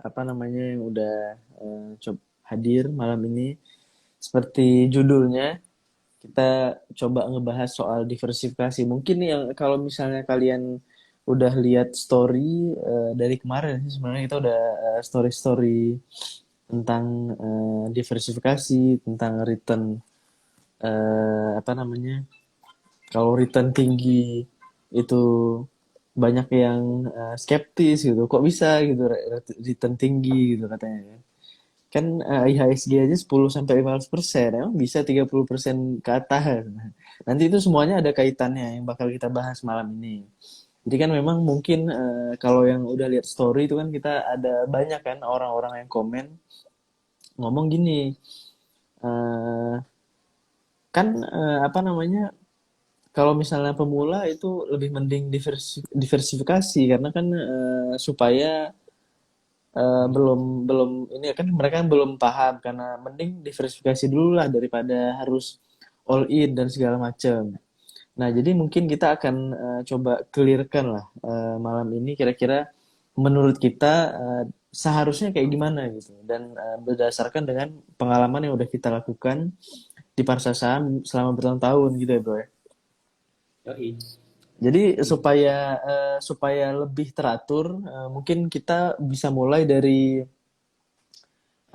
apa namanya yang udah hadir malam ini. Seperti judulnya, kita coba ngebahas soal diversifikasi. Mungkin yang kalau misalnya kalian udah lihat story dari kemarin sih sebenarnya kita udah story-story tentang diversifikasi, tentang return apa namanya? Kalau return tinggi itu banyak yang skeptis gitu. Kok bisa gitu return tinggi gitu katanya kan. Kan IHSG aja 10 sampai 15%, emang bisa 30% ke atas. Nah, nanti itu semuanya ada kaitannya yang bakal kita bahas malam ini. Jadi kan memang mungkin kalau yang udah lihat story itu kan kita ada banyak kan orang-orang yang komen ngomong gini, eh, kan apa namanya kalau misalnya pemula itu lebih mending diversifikasi karena kan supaya belum belum ini kan mereka kan belum paham karena mending diversifikasi dulu lah daripada harus all in dan segala macam. Nah, jadi mungkin kita akan coba clearkan lah malam ini kira-kira menurut kita seharusnya kayak gimana gitu dan berdasarkan dengan pengalaman yang udah kita lakukan di pasar saham selama bertahun-tahun gitu ya, bro. Ya. Yoi. Jadi Setuju. supaya lebih teratur, mungkin kita bisa mulai dari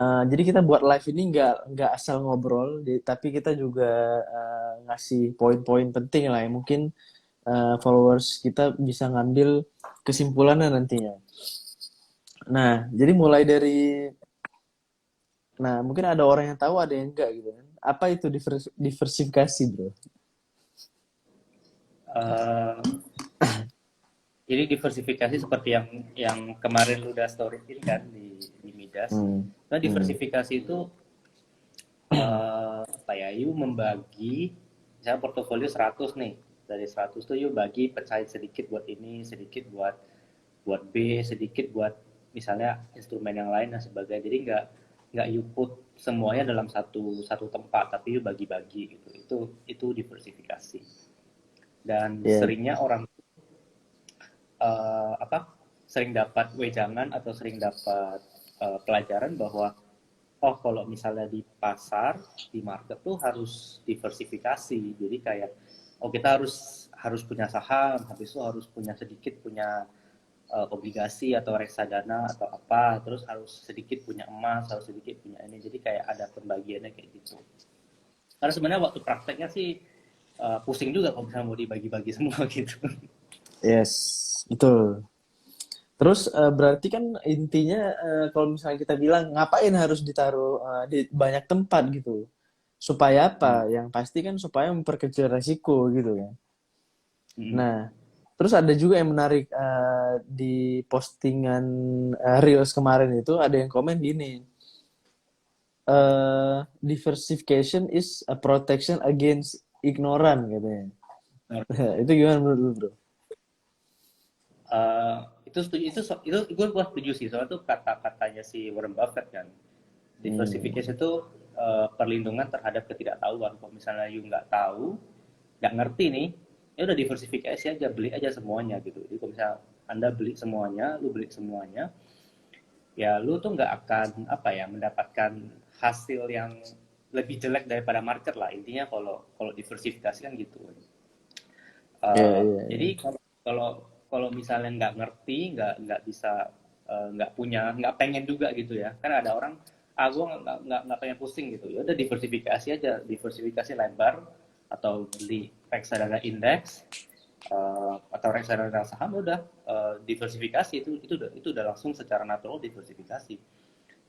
jadi kita buat live ini nggak asal ngobrol, tapi kita juga ngasih poin-poin penting lah yang mungkin followers kita bisa ngambil kesimpulannya nantinya. Nah, jadi mulai dari, nah mungkin ada orang yang tahu, ada yang enggak gitu kan. Apa itu diversifikasi, bro? Eh, jadi diversifikasi seperti yang kemarin lu udah storyin kan di Midas. Hmm. Nah, Hmm. diversifikasi itu apa ya? You membagi misalnya portofolio 100 nih. Dari 100 tuh you bagi pecahin sedikit buat ini, sedikit buat buat B, sedikit buat misalnya instrumen yang lain dan sebagainya. Jadi nggak you put semuanya dalam satu satu tempat, tapi you bagi-bagi gitu. Itu diversifikasi. Dan Ya. seringnya orang apa sering dapat wejangan atau sering dapat pelajaran bahwa oh kalau misalnya di pasar di market tuh harus diversifikasi, jadi kayak oh kita harus punya saham, habis itu harus punya sedikit punya obligasi atau reksadana atau apa, terus harus sedikit punya emas, harus sedikit punya ini, jadi kayak ada pembagiannya kayak gitu. Karena sebenarnya waktu prakteknya sih pusing juga kalau misalnya mau dibagi-bagi semua gitu. Yes, betul. Terus berarti kan intinya kalau misalnya kita bilang ngapain harus ditaruh di banyak tempat gitu. Supaya Hmm. apa? Yang pasti kan supaya memperkecil resiko gitu kan. Hmm. Nah, terus ada juga yang menarik di postingan Reels kemarin itu ada yang komen gini, diversification is a protection against ignorance katanya. Itu gimana menurut lu, bro? Eh, itu setuju, itu gue buat setuju sih, soalnya tuh kata-katanya si Warren Buffett kan, Hmm. diversification itu perlindungan terhadap ketidaktahuan. Kalau misalnya you nggak tahu, nggak ngerti nih, ya udah diversifikasi aja, beli aja semuanya gitu. Jadi kalau misalnya anda beli semuanya, lu beli semuanya, ya lu tuh nggak akan apa ya mendapatkan hasil yang lebih jelek daripada market lah, intinya kalau kalau diversifikasi kan gitu. Iya, Eh, iya, jadi iya. kalau kalau misalnya nggak ngerti, nggak bisa, nggak punya, nggak pengen juga gitu ya. Kan ada orang, ah gue nggak pengen pusing gitu. Ya udah diversifikasi aja, diversifikasi lebar atau beli reksadana indeks atau reksadana saham, udah diversifikasi, itu udah langsung secara natural diversifikasi.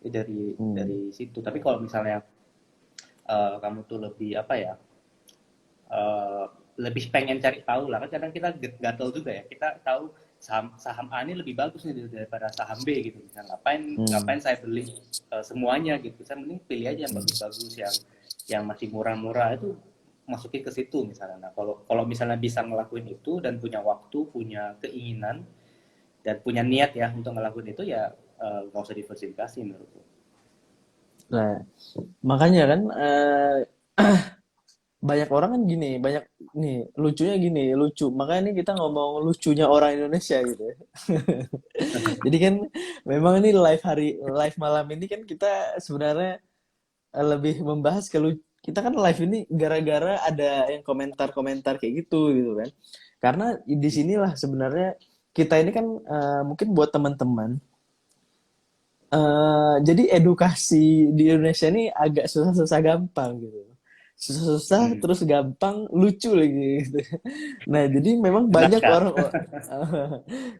Itu dari Hmm. situ. Tapi kalau misalnya kamu tuh lebih apa ya, eh, lebih pengen cari tahu lah, kan kadang kita gatel juga ya, kita tahu saham saham A ini lebih bagus nih daripada saham B gitu, misalnya ngapain Hmm. ngapain saya beli semuanya gitu, saya mending pilih aja yang Hmm. bagus-bagus, yang masih murah-murah itu masukin ke situ misalnya. Nah, kalau kalau misalnya bisa ngelakuin itu dan punya waktu, punya keinginan dan punya niat ya untuk ngelakuin itu, ya nggak usah diversifikasi menurutku. Nah, makanya kan banyak orang kan gini, banyak nih lucunya gini, lucu. Makanya nih kita ngomong lucunya orang Indonesia gitu ya. Jadi kan Memang ini live malam ini kan kita sebenarnya lebih membahas kalau kita kan live ini gara-gara ada yang komentar-komentar kayak gitu kan. Karena di sinilah sebenarnya kita ini kan mungkin buat teman-teman jadi edukasi di Indonesia ini agak susah-susah gampang gitu. Susah-susah Hmm. terus gampang lucu lagi gitu. Nah, jadi memang banyak Benarkah? orang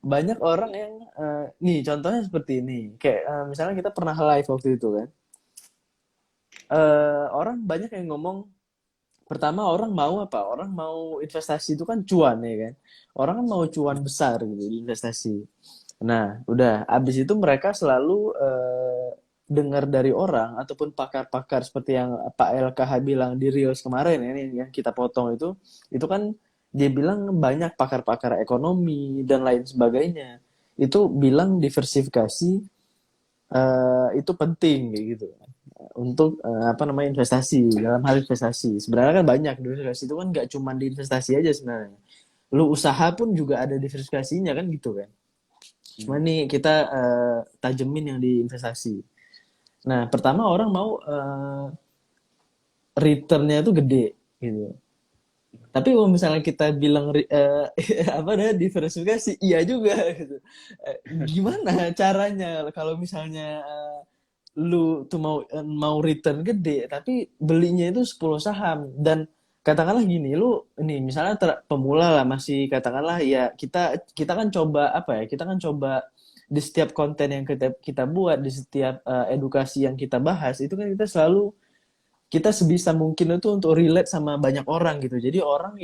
banyak orang yang nih contohnya seperti ini. Kayak misalnya kita pernah live waktu itu kan. Orang banyak yang ngomong pertama orang mau apa? Orang mau investasi itu kan cuan ya kan. Orang kan mau cuan besar gitu di investasi. Nah, udah abis itu mereka selalu dengar dari orang ataupun pakar-pakar seperti yang Pak LKH bilang di Reels kemarin ya, ini yang kita potong itu kan dia bilang banyak pakar-pakar ekonomi dan lain sebagainya. Itu bilang diversifikasi itu penting kayak gitu untuk apa namanya investasi dalam hal investasi sebenarnya kan banyak diversifikasi itu kan nggak cuma di investasi aja sebenarnya lu usaha pun juga ada diversifikasinya kan gitu kan cuma Hmm. nih kita tajemin yang di investasi nah pertama orang mau returnnya itu gede gitu tapi kalau misalnya kita bilang apa ada diversifikasi iya juga gitu gimana caranya kalau misalnya lu tuh mau return gede tapi belinya itu 10 saham dan katakanlah gini lu ini misalnya pemula lah masih katakanlah ya kita kita kan coba apa ya kita kan coba di setiap konten yang kita buat di setiap edukasi yang kita bahas itu kan kita selalu kita sebisa mungkin itu untuk relate sama banyak orang gitu jadi orang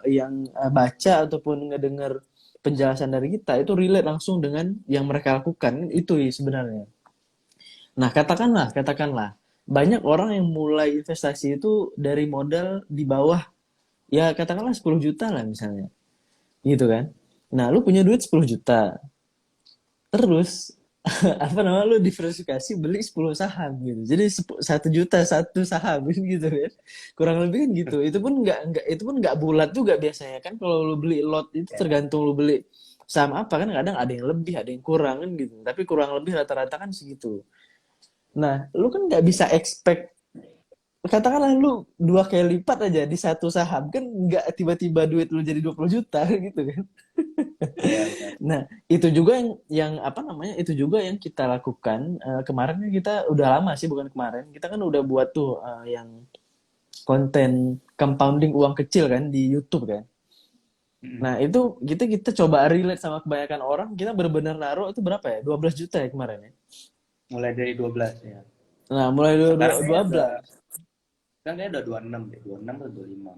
yang baca ataupun ngedenger penjelasan dari kita itu relate langsung dengan yang mereka lakukan itu sebenarnya. Nah, katakanlah, banyak orang yang mulai investasi itu dari modal di bawah, ya katakanlah 10 juta lah misalnya, gitu kan. Nah, lu punya duit 10 juta, terus apa namanya lu diversifikasi beli 10 saham gitu. Jadi 1 juta satu saham gitu kan. Kurang lebih kan gitu. Itu pun nggak bulat juga biasanya kan kalau lu beli lot itu Ya. tergantung lu beli saham apa kan kadang ada yang lebih, ada yang kurang kan gitu. Tapi kurang lebih rata-rata kan segitu. Nah, lu kan nggak bisa expect katakanlah lu 2 kali lipat aja di satu saham kan nggak tiba-tiba duit lu jadi 20 juta gitu kan. Iya, benar. Nah, itu juga yang apa namanya? Itu juga yang kita lakukan kemarin kan kita udah lama sih bukan kemarin. Kita kan udah buat tuh yang konten compounding uang kecil kan di YouTube kan. Hmm. Nah, itu kita coba relate sama kebanyakan orang, kita benar-benar naruh itu berapa ya? 12 juta ya kemarin ya. Mulai dari 12 ya. Nah, mulai Sekarang kayaknya dua udah belas. sekarang kayaknya udah 26 deh, 26 atau 25.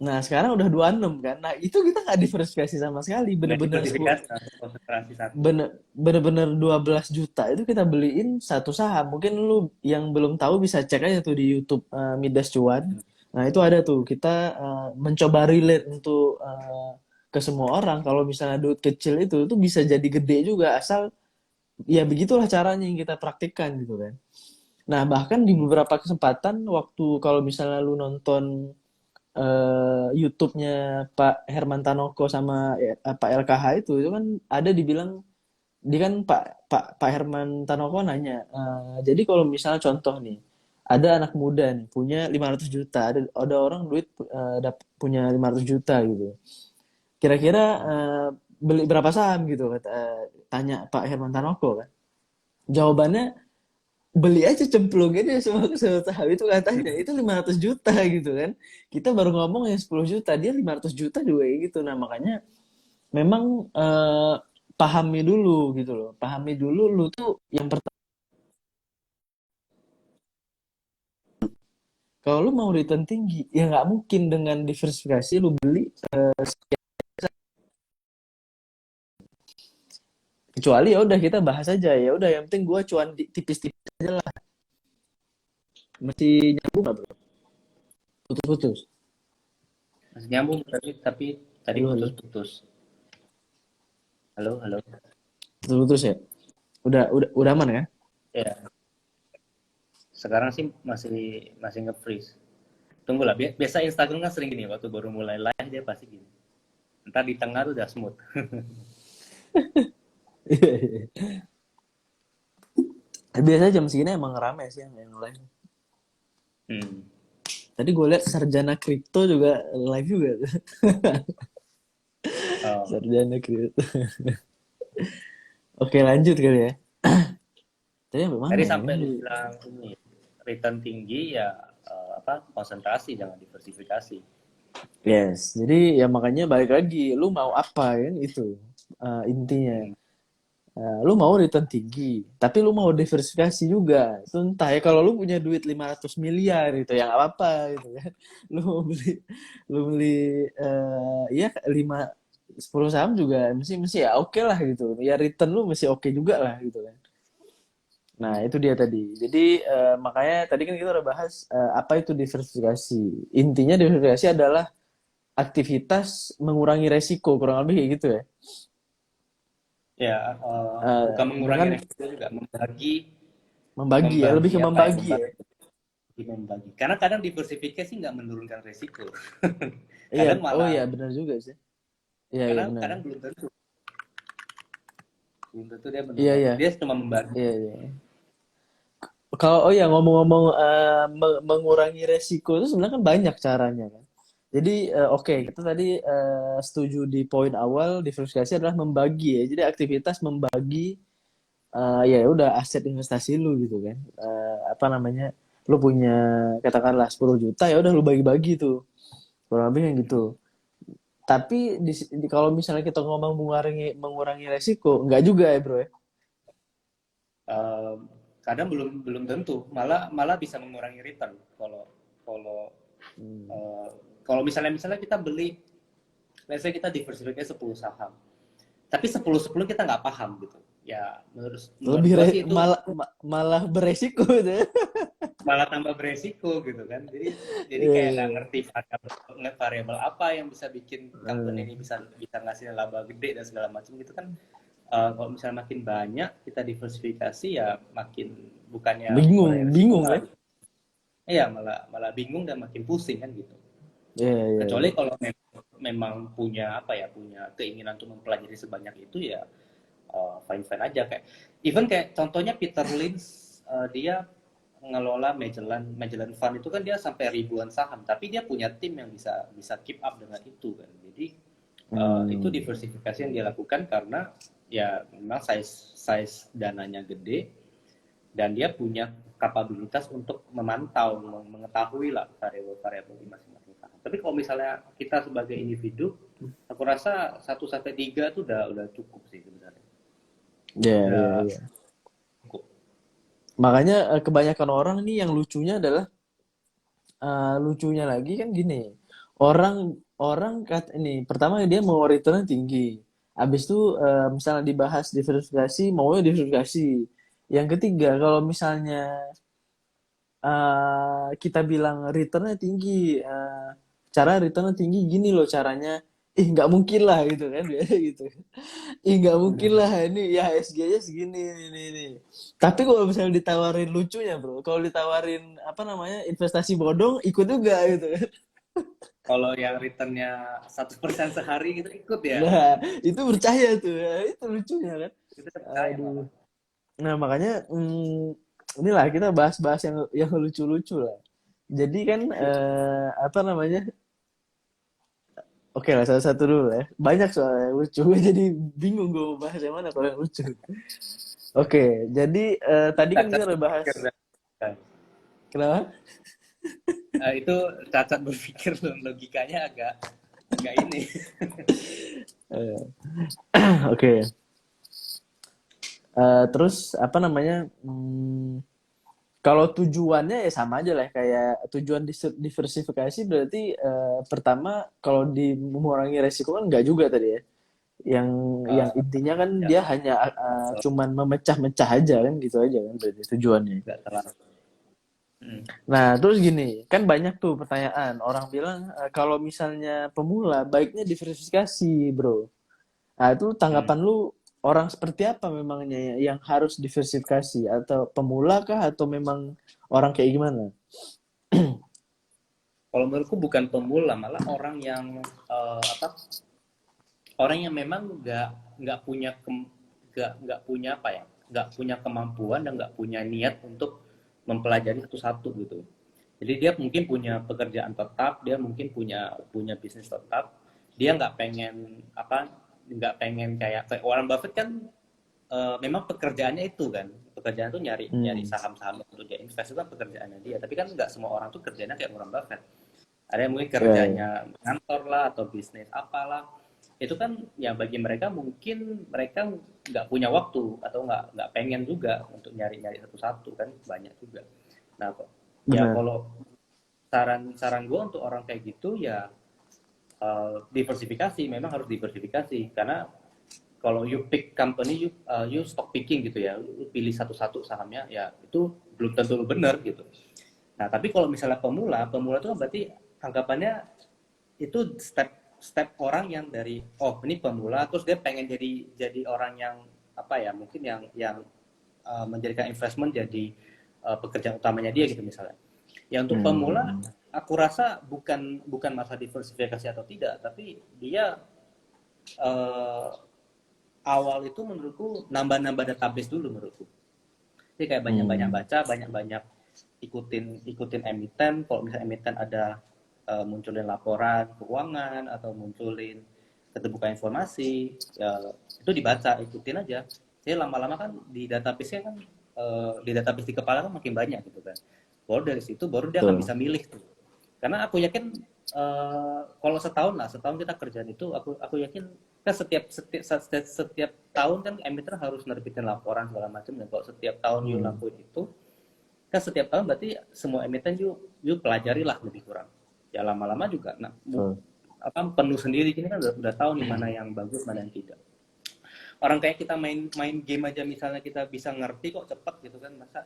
Nah, sekarang udah 26 kan. Nah, itu kita nggak diversifikasi sama sekali. Nggak Bener-bener 10, diversifikasi langsung konsentrasi satu. bener-bener 12 juta itu kita beliin satu saham. Mungkin lu yang belum tahu bisa cek aja tuh di YouTube Midas Cuan. Nah, itu ada tuh kita mencoba relate untuk ke semua orang. Kalau misalnya duit kecil itu bisa jadi gede juga asal ya begitulah caranya yang kita praktikkan gitu kan. Nah, bahkan di beberapa kesempatan waktu kalau misalnya lu nonton YouTube-nya Pak Herman Tanoko sama Pak LKH itu kan ada dibilang dia kan Pak Herman Tanoko nanya jadi kalau misalnya contoh nih ada anak muda nih punya 500 juta ada orang duit punya 500 juta gitu kira-kira beli berapa saham gitu tanya Pak Herman Tanoko kan jawabannya beli aja cemplung aja semua saham itu katanya itu 500 juta gitu kan kita baru ngomong yang 10 juta dia 500 juta juga kayak gitu nah makanya memang pahami dulu gitu loh pahami dulu lu tuh yang pertama kalau lu mau return tinggi ya nggak mungkin dengan diversifikasi lu beli kecuali ya udah kita bahas aja ya udah yang penting gua cuan tipis-tipis aja lah masih nyambung nggak bro putus-putus Masih nyambung tapi tadi halo halo putus-putus. Halo, halo. putus-putus ya udah aman kan Ya, sekarang sih masih masih nge-freeze. Tunggulah, biasa Instagram kan sering gini waktu baru mulai live dia pasti gini. Ntar di tengah tuh udah smooth. Biasanya jam segini emang rame sih yang live. Hmm. Tadi gue lihat Sarjana Kripto juga live juga. Oh. Sarjana Kripto. Oke, lanjut kali ya. Tadi sampai Tadi mana ya? sampai lu bilang ini return tinggi ya, apa, konsentrasi, jangan diversifikasi. Yes, jadi ya makanya balik lagi, lu mau apa kan itu intinya. Hmm. Lu mau return tinggi, tapi lu mau diversifikasi juga. Itu entah ya kalau lu punya duit 500 miliar gitu, ya nggak apa-apa gitu kan. Lu mau beli, lu beli ya 5 10 saham juga mesti mesti ya oke lah gitu. Ya return lu mesti oke juga lah gitu kan. Nah, itu dia tadi. Jadi makanya tadi kan kita udah bahas apa itu diversifikasi. Intinya diversifikasi adalah aktivitas mengurangi resiko, kurang lebih kayak gitu ya. Ya, bukan mengurangi Dengan resiko juga, membagi membagi ya, lebih membagi ke apa ya, membagi ya. membagi. Karena kadang diversifikasi nggak menurunkan resiko. Iya, Kadang oh iya malah, benar juga sih. Iya, iya kadang benar. kadang belum tentu dia Iya, menurunkan. iya. Dia cuma membagi. Iya, iya. Kalau oh ya ngomong-ngomong mengurangi resiko itu sebenarnya kan banyak caranya kan. Jadi oke, kita tadi setuju di poin awal diversifikasi adalah membagi ya. Jadi aktivitas membagi ya udah aset investasi lu gitu kan. Apa namanya? Lu punya katakanlah 10 juta ya udah lu bagi-bagi tuh. Kurang lebih yang gitu. Tapi kalau misalnya kita ngomong mengurangi mengurangi resiko, nggak juga ya bro ya. Eh, Kadang belum belum tentu, malah malah bisa mengurangi return. Kalau kalau Hmm. eh, kalau misalnya kita beli, let's say kita diversifikasi 10 saham, tapi 10-10 kita nggak paham gitu. Ya menurut menurut Lebih gua sih itu malah malah beresiko gitu ya. malah tambah beresiko gitu kan. Jadi Iya, kayak iya, nggak iya. ngerti variabel apa yang bisa bikin company ini Hmm. bisa bisa ngasih laba gede dan segala macam gitu kan. Kalau misalnya makin banyak kita diversifikasi, ya makin, bukannya Bingung, mengurangi resiko, bingung malah ya. malah malah bingung dan makin pusing kan gitu. Iya, iya, Kecuali iya. kalau memang punya apa ya, punya keinginan untuk mempelajari sebanyak itu, ya fine fine aja. Kayak even kayak contohnya Peter Lynch, dia ngelola Magellan Magellan Fund itu kan, dia sampai ribuan saham, tapi dia punya tim yang bisa bisa keep up dengan itu kan. Jadi itu Hmm. diversifikasi yang dia lakukan karena ya memang size size dananya gede, dan dia punya kapabilitas untuk memantau, mengetahui lah variabel-variabel di masing-masing saham. Tapi kalau misalnya kita sebagai individu, aku rasa 1 sampai 3 itu udah cukup sih sebenarnya. Iya, iya, Udah iya. cukup. Makanya kebanyakan orang nih yang lucunya adalah lucunya lagi kan gini. Orang orang ini pertama dia mau return tinggi. Habis itu misalnya dibahas diversifikasi, maunya diversifikasi. Yang ketiga, kalau misalnya kita bilang returnnya tinggi, cara returnnya tinggi gini loh caranya, ih nggak mungkin lah gitu kan, biasa gitu. Ih nggak mungkin lah ini ya HSG-nya segini ini. Tapi kalau misalnya ditawarin lucunya bro, kalau ditawarin apa namanya investasi bodong ikut juga gitu kan. Kalau yang returnnya 1% sehari gitu ikut ya. Nah itu percaya tuh, ya, itu lucunya kan. Itu percaya Aduh. malah. Nah makanya inilah kita bahas-bahas yang lucu-lucu lah. Jadi kan apa namanya? Oke lah satu-satu dulu ya. Banyak soalnya yang lucu. Gue jadi bingung gue mau bahas yang mana kalau yang lucu. Oke, jadi tadi kan Cacat kita udah bahas berpikir dan kenapa? itu cacat berpikir, logikanya agak agak ini. Eh, Oke. Terus apa namanya? Kalau tujuannya ya sama aja lah kayak tujuan diversifikasi berarti pertama kalau di mengurangi resiko kan enggak juga tadi ya. Yang uh, intinya kan ya dia hanya cuman memecah-mecah aja kan gitu aja kan berarti tujuannya. nggak terlalu. Hmm. Nah, terus gini, kan banyak tuh pertanyaan. Orang bilang kalau misalnya pemula baiknya diversifikasi, bro. Nah, itu Hmm. tanggapan lu orang seperti apa memangnya yang harus diversifikasi atau pemula kah atau memang orang kayak gimana? Kalau menurutku bukan pemula, malah orang yang apa? Orang yang memang nggak punya nggak punya apa ya? nggak punya kemampuan dan nggak punya niat untuk mempelajari satu-satu gitu. Jadi dia mungkin punya pekerjaan tetap, dia mungkin punya punya bisnis tetap, dia nggak pengen kayak Warren Buffett kan, memang pekerjaannya itu kan, pekerjaan itu nyari nyari Hmm. saham-saham untuk dia invest, itu kan pekerjaannya dia. Tapi kan nggak semua orang tuh kerjanya kayak Warren Buffett. Ada yang mungkin Ya, ya. kerjanya kantor lah atau bisnis apalah. Itu kan ya bagi mereka mungkin mereka nggak punya waktu atau nggak pengen juga untuk nyari-nyari satu-satu kan banyak juga. Nah, ya Benar. kalau saran gue untuk orang kayak gitu ya, diversifikasi, memang harus diversifikasi karena kalau you pick company, you stock picking gitu ya, lu pilih satu-satu sahamnya, ya itu belum tentu lu bener gitu. Nah, tapi kalau misalnya pemula itu kan berarti anggapannya itu step orang yang dari oh ini pemula terus dia pengen jadi orang yang apa ya, mungkin yang menjadikan investment jadi pekerjaan utamanya dia gitu misalnya. Ya untuk pemula Hmm. aku rasa bukan bukan masalah diversifikasi atau tidak, tapi dia eh, awal itu menurutku nambah-nambah database dulu menurutku. Jadi kayak banyak-banyak Hmm. baca, banyak-banyak ikutin ikutin emiten. Kalau misalnya emiten ada munculin laporan keuangan atau munculin keterbukaan informasi, ya itu dibaca, ikutin aja. Jadi lama-lama kan di database-nya kan, di database di kepala kan makin banyak gitu kan. Baru dari situ baru dia akan Betul. bisa milih tuh. Karena aku yakin kalau setahun lah, setahun kita kerjaan itu, aku yakin kan setiap tahun kan emiten harus nerbitin laporan segala macam, dan kalau setiap tahun you Hmm. lakuin itu kan setiap tahun berarti semua emiten you pelajari lah lebih kurang. Ya lama-lama juga nah, Betul. apa penuh sendiri gini kan udah tahu nih mana yang bagus mana yang tidak. Orang kayak kita main main game aja misalnya kita bisa ngerti kok cepat gitu kan, masa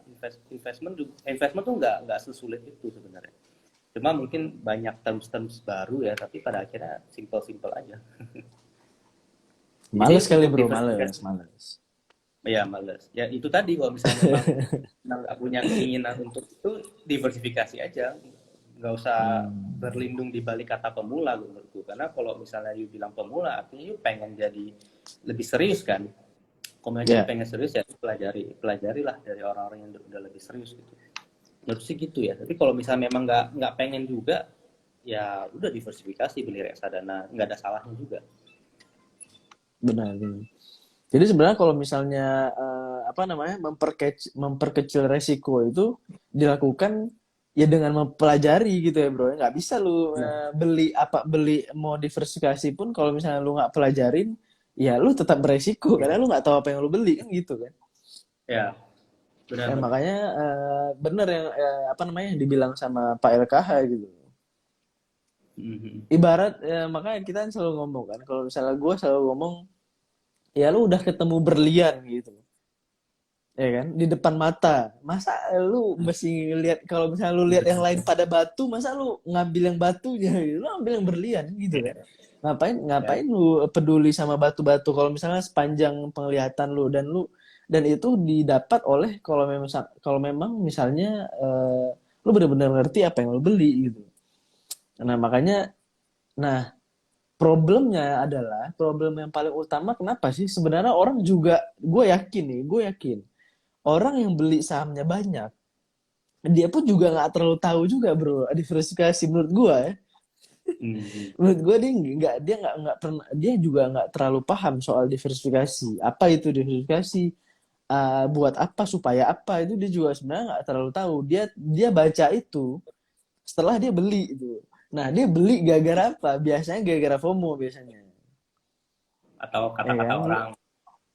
investment tuh nggak sesulit itu sebenarnya. Cuma mungkin banyak terms-terms baru ya, tapi pada akhirnya simple-simple aja. Males Jadi kali untuk bro, males, diversifikasi, males. ya males. Ya itu tadi kalau misalnya memang nggak punya keinginan untuk itu, diversifikasi aja. Nggak usah Hmm. berlindung di balik kata pemula menurutku. Karena kalau misalnya you bilang pemula, artinya you pengen jadi lebih serius kan. Kalau jadi Ya, pengen serius ya pelajarilah dari orang-orang yang udah lebih serius gitu. Menurut sih gitu ya. Tapi kalau misalnya memang nggak pengen juga, ya udah diversifikasi, beli reksadana, nggak ada salahnya juga. benar, benar. Jadi sebenarnya kalau misalnya apa namanya memperkecil resiko itu dilakukan ya dengan mempelajari gitu ya bro. Nggak bisa lu Nah, beli mau diversifikasi pun kalau misalnya lu nggak pelajarin ya lu tetap beresiko karena lu nggak tahu apa yang lu beli kan gitu kan. ya benar-benar. Makanya bener yang apa namanya yang dibilang sama Pak LKH gitu. Mhm. Ibarat makanya kita kan selalu ngomong kan kalau misalnya gue selalu ngomong ya lu udah ketemu berlian gitu ya kan di depan mata masa lu mesti lihat kalau misalnya lu lihat yang lain pada batu masa lu ngambil yang batunya gitu. Lu ambil yang berlian gitu kan ngapain Ya, ngapain lu peduli sama batu-batu kalau misalnya sepanjang penglihatan lu dan itu didapat oleh kalau memang misalnya lu benar-benar ngerti apa yang lu beli gitu. Nah makanya nah problem yang paling utama kenapa sih sebenarnya orang juga gue yakin orang yang beli sahamnya banyak, dia pun juga nggak terlalu tahu juga bro diversifikasi menurut gue ya. mhm. Menurut gue dia nggak pernah dia juga nggak terlalu paham soal diversifikasi. Apa itu diversifikasi? Buat apa? Supaya apa? Itu dia juga sebenarnya nggak terlalu tahu. Dia baca itu setelah dia beli itu. Nah dia beli gara-gara apa? Biasanya gara-gara FOMO biasanya, Atau ya kata-kata kan? orang.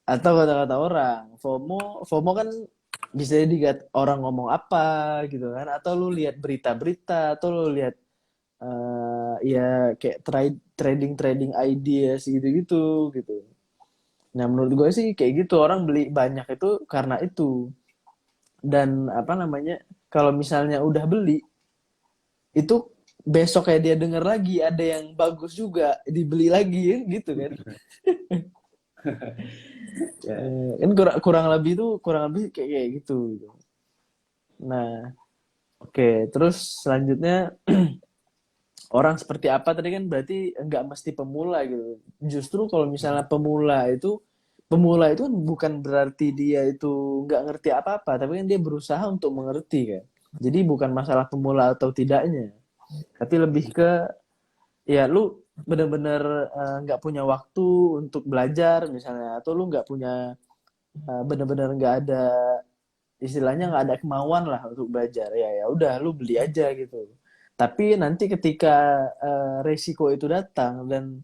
Atau kata-kata orang. FOMO kan bisa jadi orang ngomong apa gitu kan atau lu lihat berita-berita atau lu lihat ya kayak trading trading ideas gitu-gitu gitu. Nah menurut gue sih kayak gitu orang beli banyak itu karena itu dan apa namanya kalau misalnya udah beli itu besok kayak dia denger lagi ada yang bagus juga dibeli lagi ya, gitu kan. Ya, Kan kurang lebih kayak gitu. Nah oke terus selanjutnya orang seperti apa tadi kan berarti nggak mesti pemula gitu. Justru kalau misalnya pemula itu pemula itu kan bukan berarti dia itu nggak ngerti apa-apa, tapi kan dia berusaha untuk mengerti kan. Jadi bukan masalah pemula atau tidaknya, tapi lebih ke ya lu bener-bener nggak punya waktu untuk belajar misalnya, atau lu nggak punya bener-bener nggak ada istilahnya nggak ada kemauan lah untuk belajar, ya ya udah lu beli aja gitu. Tapi nanti ketika resiko itu datang dan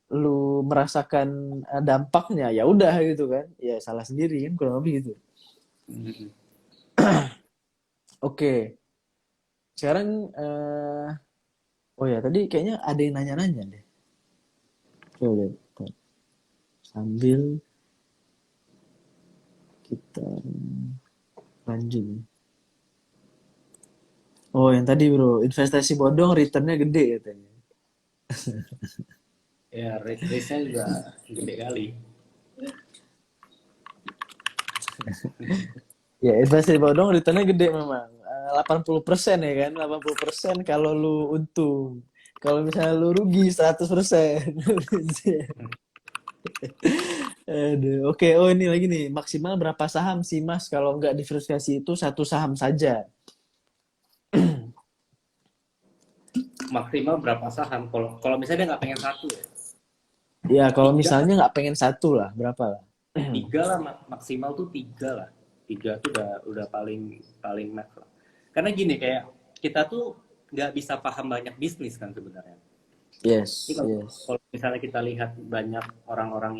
lu merasakan dampaknya, ya udah gitu kan, ya salah sendiri kan, kurang lebih gitu. Mhm. Oke, sekarang oh ya tadi kayaknya ada yang nanya-nanya deh. Coba deh, bentar. Sambil kita lanjut. Oh yang tadi bro, investasi bodong returnnya gede katanya. Ya, risk-nya juga gede kali. Ya investasi bodong returnnya gede memang. 80% ya kan, 80% kalau lu untung. Kalau misalnya lu rugi 100%. Aduh, oke. Oh ini lagi nih, maksimal berapa saham sih mas? Kalau nggak diversifikasi itu satu saham saja. Maksimal berapa saham? Kalau kalau misalnya dia nggak pengen satu ya, Ya kalau tiga, misalnya nggak pengen satu lah, berapa lah? tiga lah maksimal tuh tiga lah. Tiga tuh udah paling paling max lah. Karena gini kayak kita tuh nggak bisa paham banyak bisnis kan sebenarnya. Jadi Yes, kalau, yes. kalau misalnya kita lihat banyak orang-orang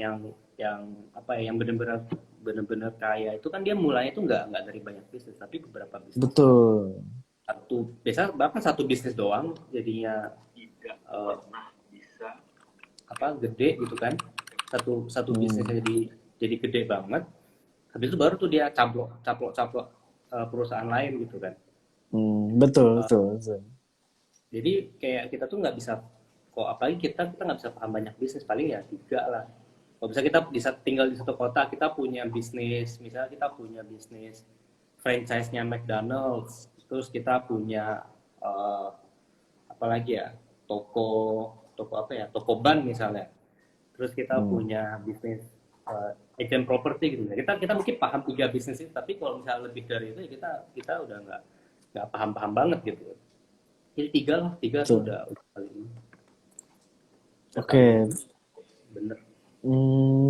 yang apa ya yang benar-benar kaya itu kan dia mulainya tuh nggak dari banyak bisnis tapi beberapa bisnis Betul. satu biasa bahkan satu bisnis doang jadinya apa gede gitu kan satu satu Hmm. bisnisnya jadi gede banget habis itu baru tuh dia caplok perusahaan lain gitu kan. Betul, Eh, betul, betul. jadi kayak kita tuh nggak bisa kok apalagi kita nggak bisa paham banyak bisnis paling ya tiga lah. Kalau bisa kita bisa tinggal di satu kota kita punya bisnis misalnya kita punya bisnis franchise-nya McDonald's terus kita punya eh, apalagi ya toko toko apa ya toko ban misalnya terus kita Hmm. punya bisnis agent property gitu ya kita mungkin paham tiga bisnis itu tapi kalau misalnya lebih dari itu ya kita udah nggak paham-paham banget gitu jadi tiga tuh Betul. udah paling Oke. bener.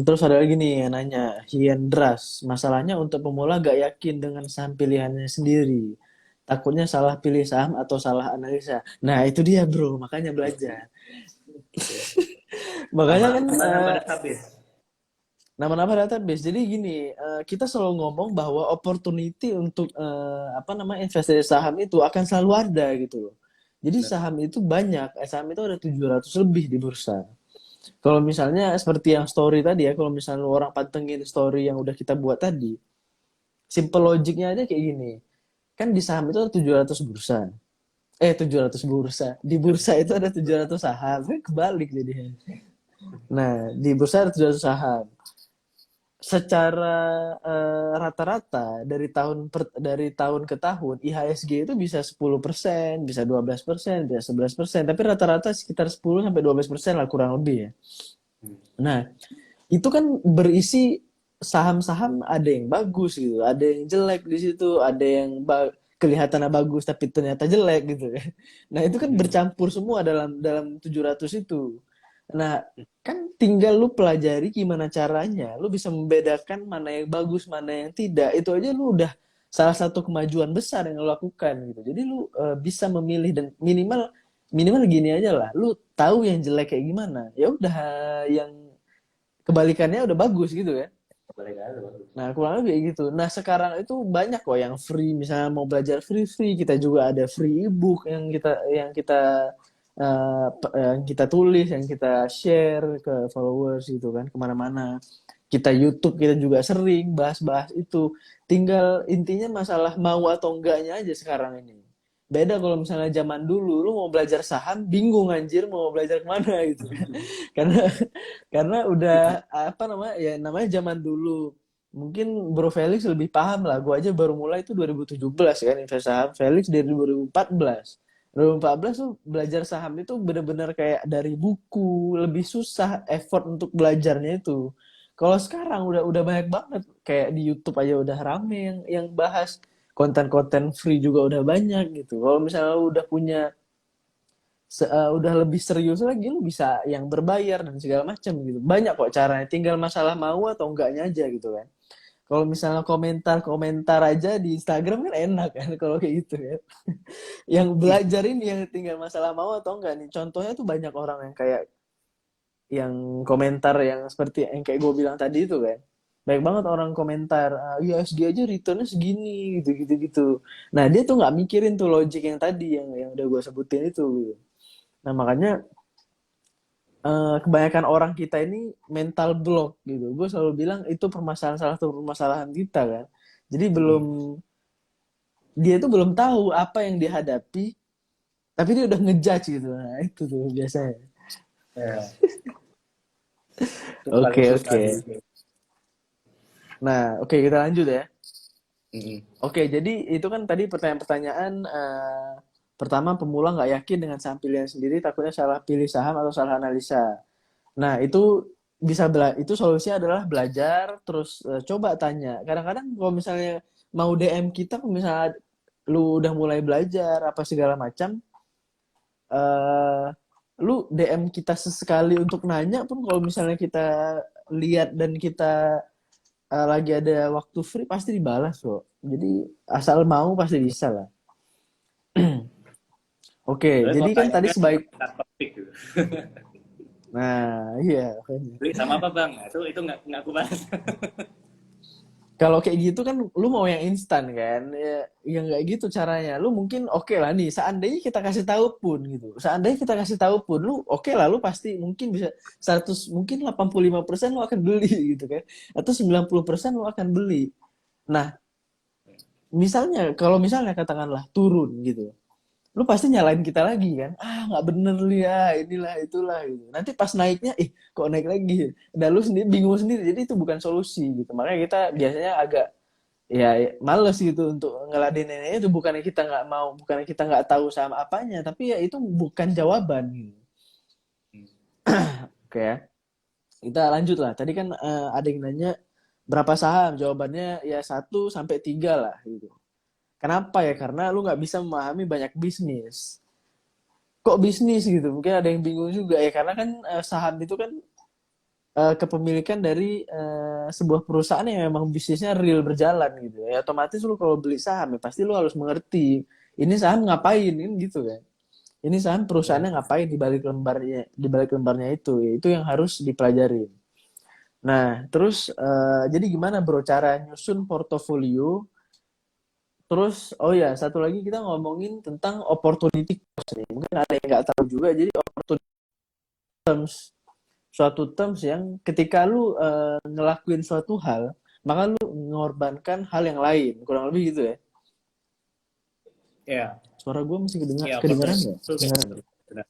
Terus ada lagi nih yang nanya, Hiendras, masalahnya untuk pemula gak yakin dengan saham pilihannya sendiri. Takutnya salah pilih saham atau salah analisa. Nah, itu dia bro, makanya belajar. Ya. Makanya kan Nama database. nama-nama database. Jadi gini, kita selalu ngomong bahwa opportunity untuk apa namanya investasi saham itu akan selalu ada gitu loh. Jadi Bener. saham itu banyak, saham itu ada 700 lebih di bursa. Kalau misalnya seperti yang story tadi ya, kalau misalnya orang pantengin story yang udah kita buat tadi, simple logiknya aja kayak gini. Kan di saham itu ada 700 bursa. 700 bursa. Di bursa itu ada 700 saham. Kan kebalik jadinya. Nah, di bursa ada 700 saham. Secara rata-rata dari tahun ke tahun IHSG itu bisa 10%, bisa 12%, bisa 11%, tapi rata-rata sekitar 10 sampai 12% lah kurang lebih ya. Hmm. Nah, itu kan berisi saham-saham ada yang bagus gitu, ada yang jelek di situ, ada yang kelihatannya bagus tapi ternyata jelek gitu kan. Nah, itu kan bercampur semua dalam dalam 700 itu. Nah, kan tinggal lu pelajari gimana caranya lu bisa membedakan mana yang bagus, mana yang tidak. Itu aja lu udah salah satu kemajuan besar yang lu lakukan gitu. Jadi lu bisa memilih dan minimal minimal gini aja lah. Lu tahu yang jelek kayak gimana. Ya udah yang kebalikannya udah bagus gitu kan. Balik aja bagus. Nah, kurang lebih kayak gitu. Nah, sekarang itu banyak kok yang free. Misalnya mau belajar free-free, kita juga ada free ebook yang kita tulis, yang kita share ke followers gitu kan, kemana-mana. Kita YouTube, kita juga sering bahas-bahas itu. Tinggal intinya masalah mau atau enggaknya aja sekarang ini. Beda kalau misalnya zaman dulu, lu mau belajar saham, bingung anjir mau belajar kemana gitu. Karena karena udah apa namanya ya namanya zaman dulu mungkin Bro Felix lebih paham lah, gue aja baru mulai itu 2017 kan invest saham, Felix dari 2014. 2014 tuh belajar saham itu bener-bener kayak dari buku, lebih susah effort untuk belajarnya itu. Kalau sekarang udah banyak banget, kayak di YouTube aja udah rame yang bahas, konten-konten free juga udah banyak gitu. Kalau misalnya lu udah punya udah lebih serius lagi, lu bisa yang berbayar dan segala macam gitu. Banyak kok caranya, tinggal masalah mau atau enggaknya aja gitu kan. Kalau misalnya komentar-komentar aja di Instagram kan enak kan kalau kayak gitu kan. Yang belajar ini yang tinggal masalah mau atau enggak nih. Contohnya tuh banyak orang yang kayak yang komentar yang seperti yang kayak gue bilang tadi itu kan. Banyak banget orang komentar, "Ah, USD aja returnnya segini gitu gitu gitu." Nah dia tuh nggak mikirin tuh logik yang tadi yang udah gue sebutin itu. Gitu. Nah makanya kebanyakan orang kita ini mental block gitu. Gue selalu bilang itu permasalahan salah satu permasalahan kita kan. Jadi Mm-mm. dia itu belum tahu apa yang dihadapi, tapi dia udah ngejudge gitu. Nah itu tuh biasanya. Ya, itu paling Oke susah oke. sih. Nah oke kita lanjut ya. Mm-mm. Oke, jadi itu kan tadi pertanyaan-pertanyaan pertama pemula nggak yakin dengan saham pilihan sendiri, takutnya salah pilih saham atau salah analisa. Nah, itu solusinya adalah belajar terus coba tanya. Kadang-kadang kalau misalnya mau DM kita, kalau misalnya lu udah mulai belajar apa segala macam, eh lu DM kita sesekali untuk nanya pun kalau misalnya kita lihat dan kita lagi ada waktu free pasti dibalas kok. Jadi asal mau pasti bisa lah. Oke, Tapi jadi kalau kan tadi tanyanya cuma sebaik. tentang topik gitu. Nah, iya. Makanya. Beli sama apa bang? Nah, itu nggak aku bahas. Kalau kayak gitu kan, lu mau yang instan kan? Ya, yang nggak gitu caranya. Lu mungkin oke lah nih, seandainya kita kasih tahu pun gitu. Seandainya kita kasih tahu pun, lu oke lah, lu pasti mungkin bisa 100, mungkin 85% lu akan beli gitu kan. Atau 90% lu akan beli. Nah, kalau misalnya katakanlah turun gitu. Lu pasti nyalain kita lagi kan, nggak bener li ya, inilah itulah gitu. Nanti pas naiknya kok naik lagi, dan lu sendiri bingung sendiri, jadi itu bukan solusi gitu. Makanya kita biasanya agak ya males gitu untuk ngeladeninnya. Itu bukannya kita nggak mau, bukannya kita nggak tahu sama apanya, tapi ya itu bukan jawaban gitu. Oke ya, kita lanjut lah. Tadi kan ada yang nanya berapa saham, jawabannya ya 1 sampai 3 lah gitu. Kenapa ya? Karena lu nggak bisa memahami banyak bisnis. Kok bisnis gitu? Mungkin ada yang bingung juga ya, karena kan saham itu kan kepemilikan dari sebuah perusahaan yang memang bisnisnya real berjalan gitu. Ya otomatis lu kalau beli saham ya pasti lu harus mengerti ini saham ngapain ini gitu kan. Ini saham perusahaannya ngapain di balik lembarnya itu. Ya, itu yang harus dipelajari. Nah, terus jadi gimana bro cara nyusun portofolio. Terus, oh ya, satu lagi kita ngomongin tentang opportunity cost nih. Mungkin ada yang nggak tahu juga. Jadi opportunity terms, suatu terms yang ketika lu ngelakuin suatu hal, maka lu mengorbankan hal yang lain. Kurang lebih gitu ya. Ya, Suara gue masih ya kedengaran opportunity nggak? itu kayak Kedengaran. gitu. Benar,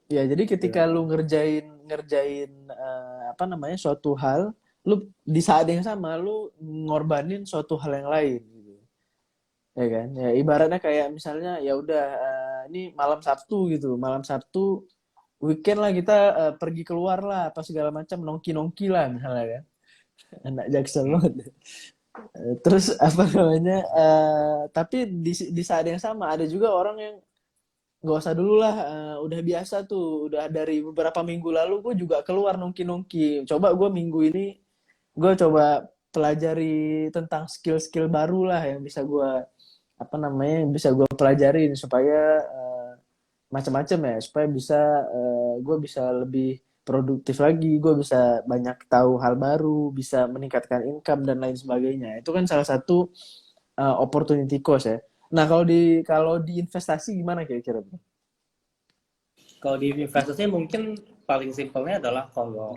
Ya, jadi ketika benar. lu ngerjain ngerjain apa namanya suatu hal, lu di saat yang sama lu ngorbanin suatu hal yang lain gitu. Ya kan? Ya ibaratnya kayak misalnya ya udah ini malam Sabtu gitu. Malam Sabtu weekend lah kita pergi keluar lah apa segala macam nongki-nongki lah misalnya kan. Anak Jaksel Hmm. banget. Terus apa namanya? Tapi di saat yang sama ada juga orang yang nggak usah dulu lah, udah biasa tuh, udah dari beberapa minggu lalu gue juga keluar nongki-nongki. Coba gue minggu ini gue coba pelajari tentang skill-skill baru lah yang bisa gue apa namanya yang bisa gue pelajarin supaya macam-macam ya supaya bisa gue bisa lebih produktif lagi, gue bisa banyak tahu hal baru, bisa meningkatkan income dan lain sebagainya. Itu kan salah satu opportunity cost ya. Nah kalau di investasi gimana kira-kira? Kalau di investasi mungkin paling simpelnya adalah kalau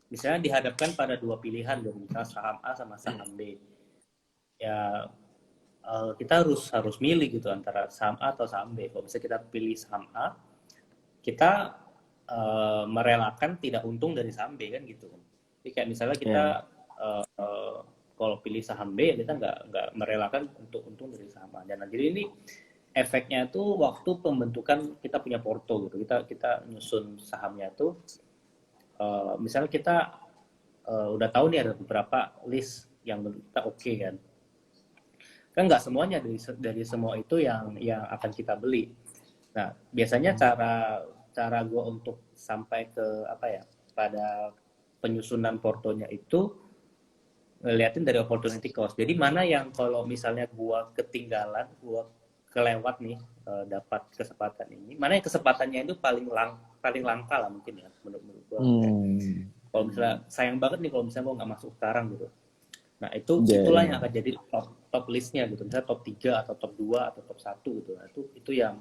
misalnya dihadapkan pada dua pilihan, misalnya saham A sama saham B, ya kita harus harus milih gitu antara saham A atau saham B. Kalau misalnya kita pilih saham A, kita merelakan tidak untung dari saham B kan gitu. Jadi kayak misalnya kita Ya, kalau pilih saham B, kita nggak merelakan untuk untung dari saham A. Dan jadi ini efeknya tuh waktu pembentukan kita punya porto gitu. Kita nyusun sahamnya tuh, misalnya kita udah tahu nih ada beberapa list yang menurut kita oke kan. Kan nggak semuanya dari semua itu yang akan kita beli. Nah, biasanya cara cara gue untuk sampai ke apa ya, pada penyusunan portonya itu ngeliatin dari opportunity cost. Jadi mana yang kalau misalnya gue ketinggalan, gue kelewat nih dapat kesempatan ini, mana yang kesempatannya itu paling langka lah mungkin ya menurut gue. Kalau misalnya sayang banget nih kalau misalnya gue nggak masuk sekarang gitu. Nah, itulah yang akan jadi top listnya gitu. Misalnya top 3 atau top 2 atau top 1 gitu. Nah, itu yang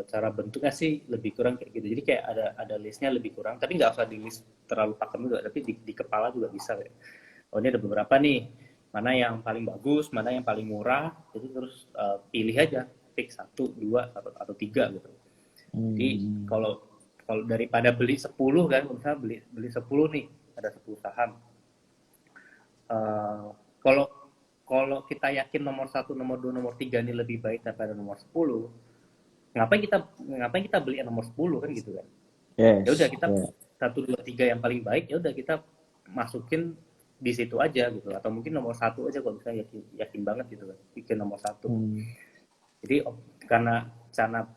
cara bentuknya sih lebih kurang kayak gitu. Jadi kayak ada listnya lebih kurang, tapi nggak usah di list terlalu pakem juga, tapi di kepala juga bisa kayak. Oh, ini ada beberapa nih, mana yang paling bagus, mana yang paling murah, jadi terus pilih aja, pick 1, 2, atau 3 gitu. Jadi kalau daripada beli 10 kan, misalnya beli 10 nih, ada 10 saham. Kalau kita yakin nomor 1, nomor 2, nomor 3 ini lebih baik daripada nomor 10, ngapain kita beli nomor 10 kan gitu kan. Ya udah kita 1, 2, 3 yang paling baik, ya udah kita masukin di situ aja gitu, atau mungkin nomor 1 aja kalau misalnya yakin banget gitu kan, bikin nomor 1. Jadi karena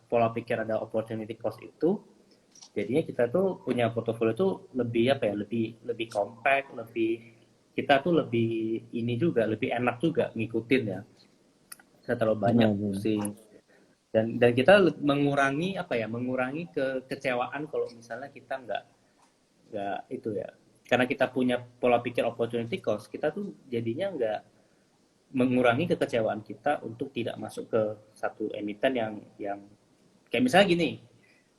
pola pikir ada opportunity cost itu, jadinya kita tuh punya portofolio tuh lebih apa ya, lebih compact, kita tuh lebih ini juga, lebih enak juga ngikutin ya, nggak terlalu banyak pusing. Dan kita mengurangi kekecewaan kalau misalnya kita nggak itu ya, karena kita punya pola pikir opportunity cost, kita tuh jadinya nggak mengurangi kekecewaan kita untuk tidak masuk ke satu emiten yang kayak misalnya gini,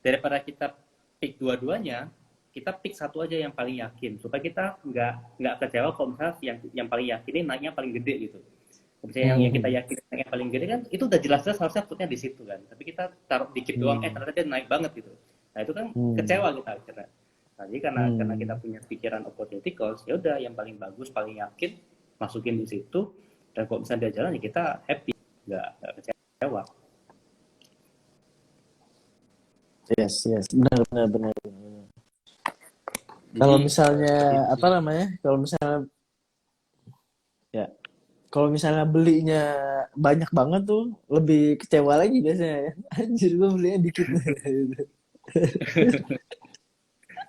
daripada kita pick dua-duanya, kita pick satu aja yang paling yakin supaya kita nggak kecewa kalau misalnya yang paling yakin ini naiknya paling gede gitu. Misalnya yang kita yakin naiknya paling gede kan, itu udah jelas-jelas harusnya putnya di situ kan, tapi kita taruh dikit doang, ternyata dia naik banget gitu. Nah itu kan kecewa kita akhirnya. Nah, jadi karena kita punya pikiran opportunity cost, ya udah yang paling bagus, paling yakin masukin di situ, dan kalau misalnya dia jalan ya kita happy, nggak kecewa. Yes, benar. Kalau misalnya apa namanya? Kalau misalnya belinya banyak banget tuh lebih kecewa lagi biasanya ya. Anjir, gue belinya dikit.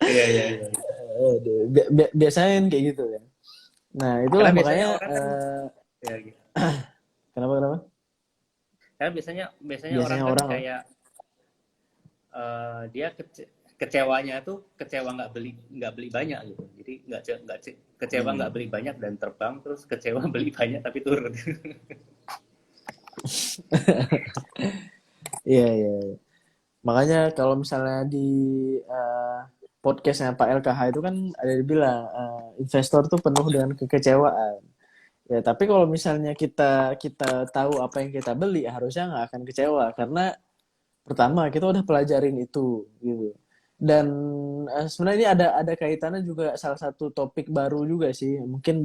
Iya. Biasanya kan kayak gitu ya. Nah, itulah Karena biasanya makanya orang kan ya gitu. Kenapa? Karena biasanya orang kan kayak dia kecewanya tuh kecewa nggak beli banyak gitu. Jadi nggak kecewa nggak beli banyak dan terbang, terus kecewa beli banyak tapi turun. Iya. Makanya kalau misalnya di podcastnya Pak LKH itu kan ada dibilang investor tuh penuh dengan kekecewaan. Ya, tapi kalau misalnya kita tahu apa yang kita beli, harusnya nggak akan kecewa karena pertama kita udah pelajarin itu gitu. Dan sebenarnya ini ada kaitannya juga, salah satu topik baru juga sih, mungkin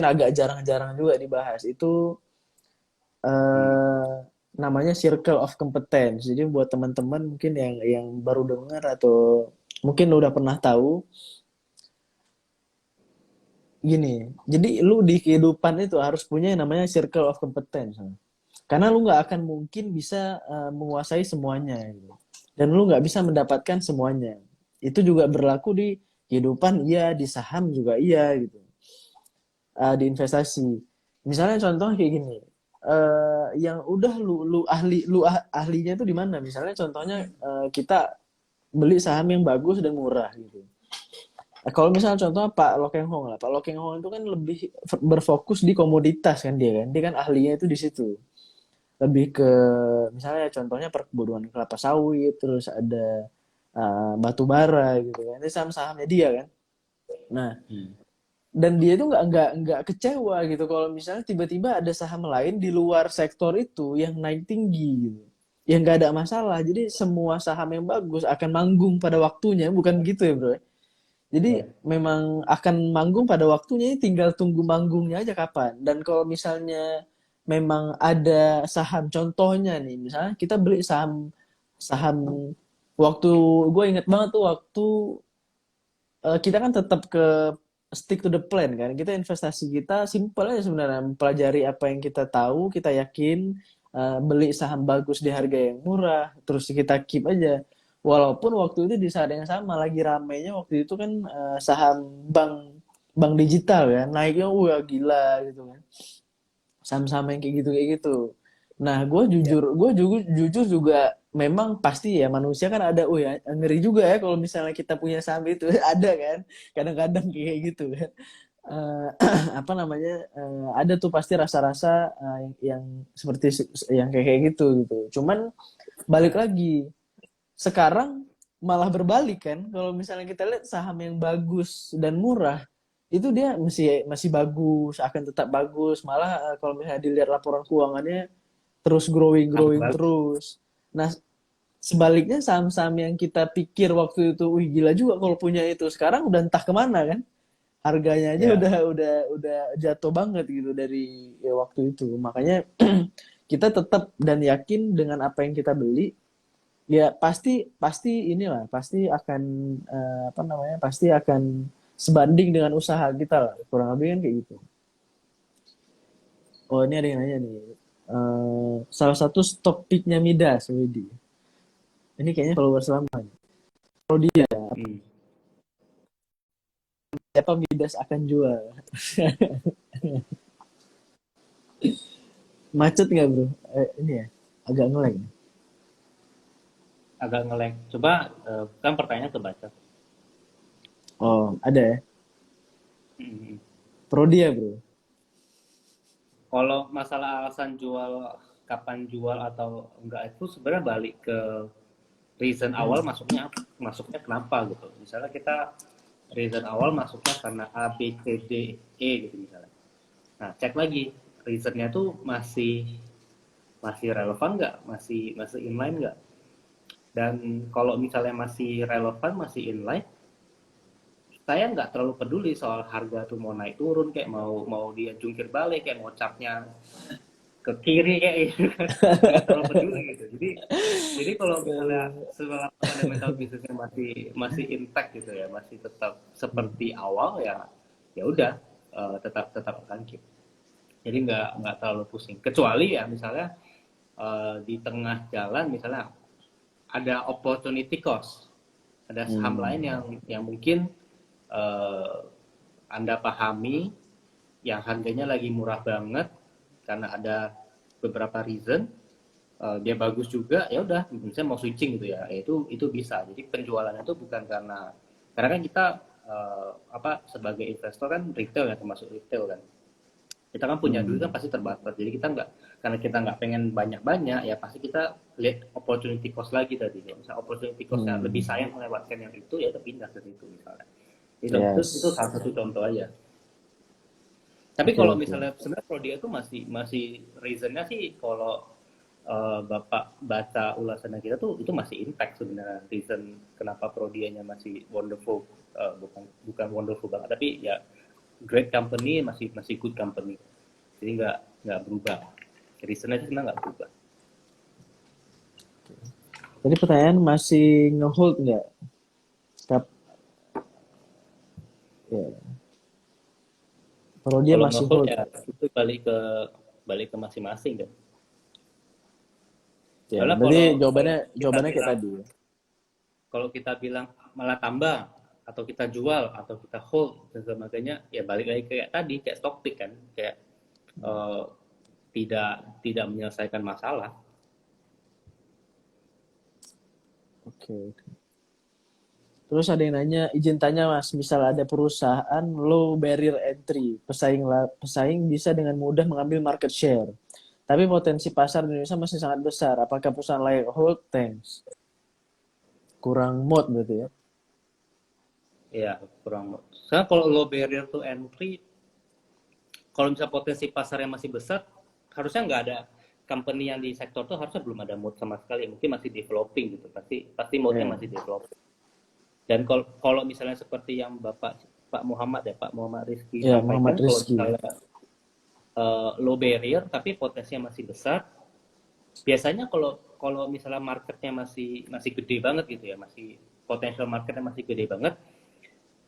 agak jarang-jarang juga dibahas itu, namanya circle of competence. Jadi buat teman-teman mungkin yang baru dengar atau mungkin udah pernah tahu, gini. Jadi lu di kehidupan itu harus punya yang namanya circle of competence. Karena lu nggak akan mungkin bisa menguasai semuanya gitu. Dan lu nggak bisa mendapatkan semuanya. Itu juga berlaku di kehidupan, iya, di saham juga iya gitu. Di investasi. Misalnya contoh kayak gini. Yang udah ahlinya itu di mana? Misalnya contohnya kita beli saham yang bagus dan murah gitu. Kalau misalnya contohnya Pak Lokeng Hong lah. Pak Lokeng Hong itu kan lebih berfokus di komoditas kan dia kan. Dia kan ahlinya itu di situ. Lebih ke misalnya contohnya perkebunan kelapa sawit, terus ada batu bara gitu kan. Ini saham-sahamnya dia kan. Nah, dan dia itu nggak kecewa gitu kalau misalnya tiba-tiba ada saham lain di luar sektor itu yang naik tinggi gitu. Yang nggak ada masalah. Jadi semua saham yang bagus akan manggung pada waktunya, bukan gitu ya, Bro? Jadi memang akan manggung pada waktunya, tinggal tunggu manggungnya aja kapan. Dan kalau misalnya memang ada saham, contohnya nih, misalnya kita beli saham waktu gue inget banget tuh waktu kita kan tetap ke stick to the plan kan. Kita investasi kita simple aja sebenarnya, mempelajari apa yang kita tahu, kita yakin, beli saham bagus di harga yang murah, terus kita keep aja. Walaupun waktu itu di saat yang sama lagi ramainya waktu itu kan saham bank bank digital ya, naiknya wah gila gitu kan. Saham-saham yang kayak gitu. Nah, Ya. gue jujur juga memang pasti ya manusia kan ada, oh ya ngeri juga ya kalau misalnya kita punya saham itu ada kan, kadang-kadang kayak gitu kan. Eh, apa namanya ada tuh pasti rasa-rasa yang seperti yang kayak gitu gitu. Cuman balik lagi sekarang malah berbalik kan. Kalau misalnya kita lihat saham yang bagus dan murah itu dia masih masih bagus, akan tetap bagus. Malah kalau misalnya dilihat laporan keuangannya terus growing Tambah growing bagus. terus. Nah, sebaliknya saham-saham yang kita pikir waktu itu, wih gila juga kalau punya itu, sekarang udah entah kemana kan. Harganya aja Ya. udah jatuh banget gitu dari ya, waktu itu. Makanya kita tetap dan yakin dengan apa yang kita beli, ya pasti pasti inilah pasti akan apa namanya pasti akan sebanding dengan usaha kita lah, kurang lebih kan kayak gitu. Oh, ini ada yang nanya nih. Salah satu stock picknya Midas, Widi. Ini kayaknya followers lama nih. Kalau dia, Hmm. siapa Midas akan jual? Macet nggak bro? Ini ya, agak ngelag. Agak nge-lag. Coba kan pertanyaan kebaca. Oh, ada ya. Hmm. Pro dia bro. Kalau masalah alasan jual, kapan jual atau enggak itu sebenarnya balik ke reason awal masuknya kenapa gitu. Misalnya kita reason awal masuknya karena A, B, C, D, E gitu misalnya. Nah, cek lagi reasonnya tuh masih masih relevan nggak, masih masih inline nggak. Dan kalau misalnya masih relevan, masih inline, saya nggak terlalu peduli soal harga tuh mau naik turun kayak mau mau dia jungkir balik kayak mau capnya ke kiri kayak gitu kan, nggak terlalu peduli gitu. Jadi kalau misalnya Eh, selama fundamental bisnisnya masih masih intact gitu ya, masih tetap seperti awal ya, ya udah, tetap tetap akan keep. Jadi nggak terlalu pusing, kecuali ya misalnya di tengah jalan misalnya ada opportunity cost, ada saham lain hmm, yang mungkin eh, Anda pahami yang harganya lagi murah banget karena ada beberapa reason, dia bagus juga, ya udah misalnya mau switching gitu ya, itu bisa. Jadi penjualannya itu bukan karena kan kita apa sebagai investor kan retail ya, termasuk retail kan, kita kan punya duit kan hmm, pasti terbatas, jadi kita nggak, karena kita nggak pengen banyak-banyak ya pasti kita lihat opportunity cost lagi tadi. Kalau misalnya opportunity costnya lebih hmm, sayang melewatkan yang itu, ya udah pindah ke situ misalnya. Itu yes, salah satu contoh aja. Tapi oke kalau oke. misalnya sebenarnya kalau dia itu masih masih reasonnya sih, kalau Bapak baca ulasannya kita tuh itu masih impact sebenarnya, reason kenapa Prodianya masih wonderful, bukan bukan wonderful banget tapi ya great company, masih masih good company. Jadi nggak berubah. Reasonnya sih sebenarnya nggak berubah. Jadi pertanyaan masih ngehold nggak? Kap, ya, kalau dia Kalau masih nge-hold hold ya nggak? itu balik ke masing-masing kan. Ya, Soalnya berarti kalau kalau jawabannya kita jawabannya kayak bilang tadi ya. kalau kita bilang malah tambah atau kita jual atau kita hold dan sebagainya, ya balik lagi kayak tadi, kayak stock pick kan, kayak eh, tidak tidak menyelesaikan masalah. Oke, oke. Terus ada yang nanya, izin tanya Mas, misal ada perusahaan low barrier entry, pesaing bisa dengan mudah mengambil market share. Tapi potensi pasar di Indonesia masih sangat besar. Apakah perusahaan layak hold? Thanks. Kurang mood berarti ya. Ya kurang. Soalnya kalau low barrier to entry, kalau misalnya potensi pasarnya masih besar, harusnya nggak ada company yang di sektor tuh, harusnya belum ada mood sama sekali, mungkin masih developing gitu, pasti pasti moodnya Ya, masih developing. Dan kalau misalnya seperti yang Pak Muhammad ya, Pak Muhammad Rizky ya sampaikan, Muhammad kalau Rizky. misalnya low barrier tapi potensinya masih besar, biasanya kalau kalau misalnya marketnya masih masih gede banget gitu ya, masih potensial marketnya masih gede banget,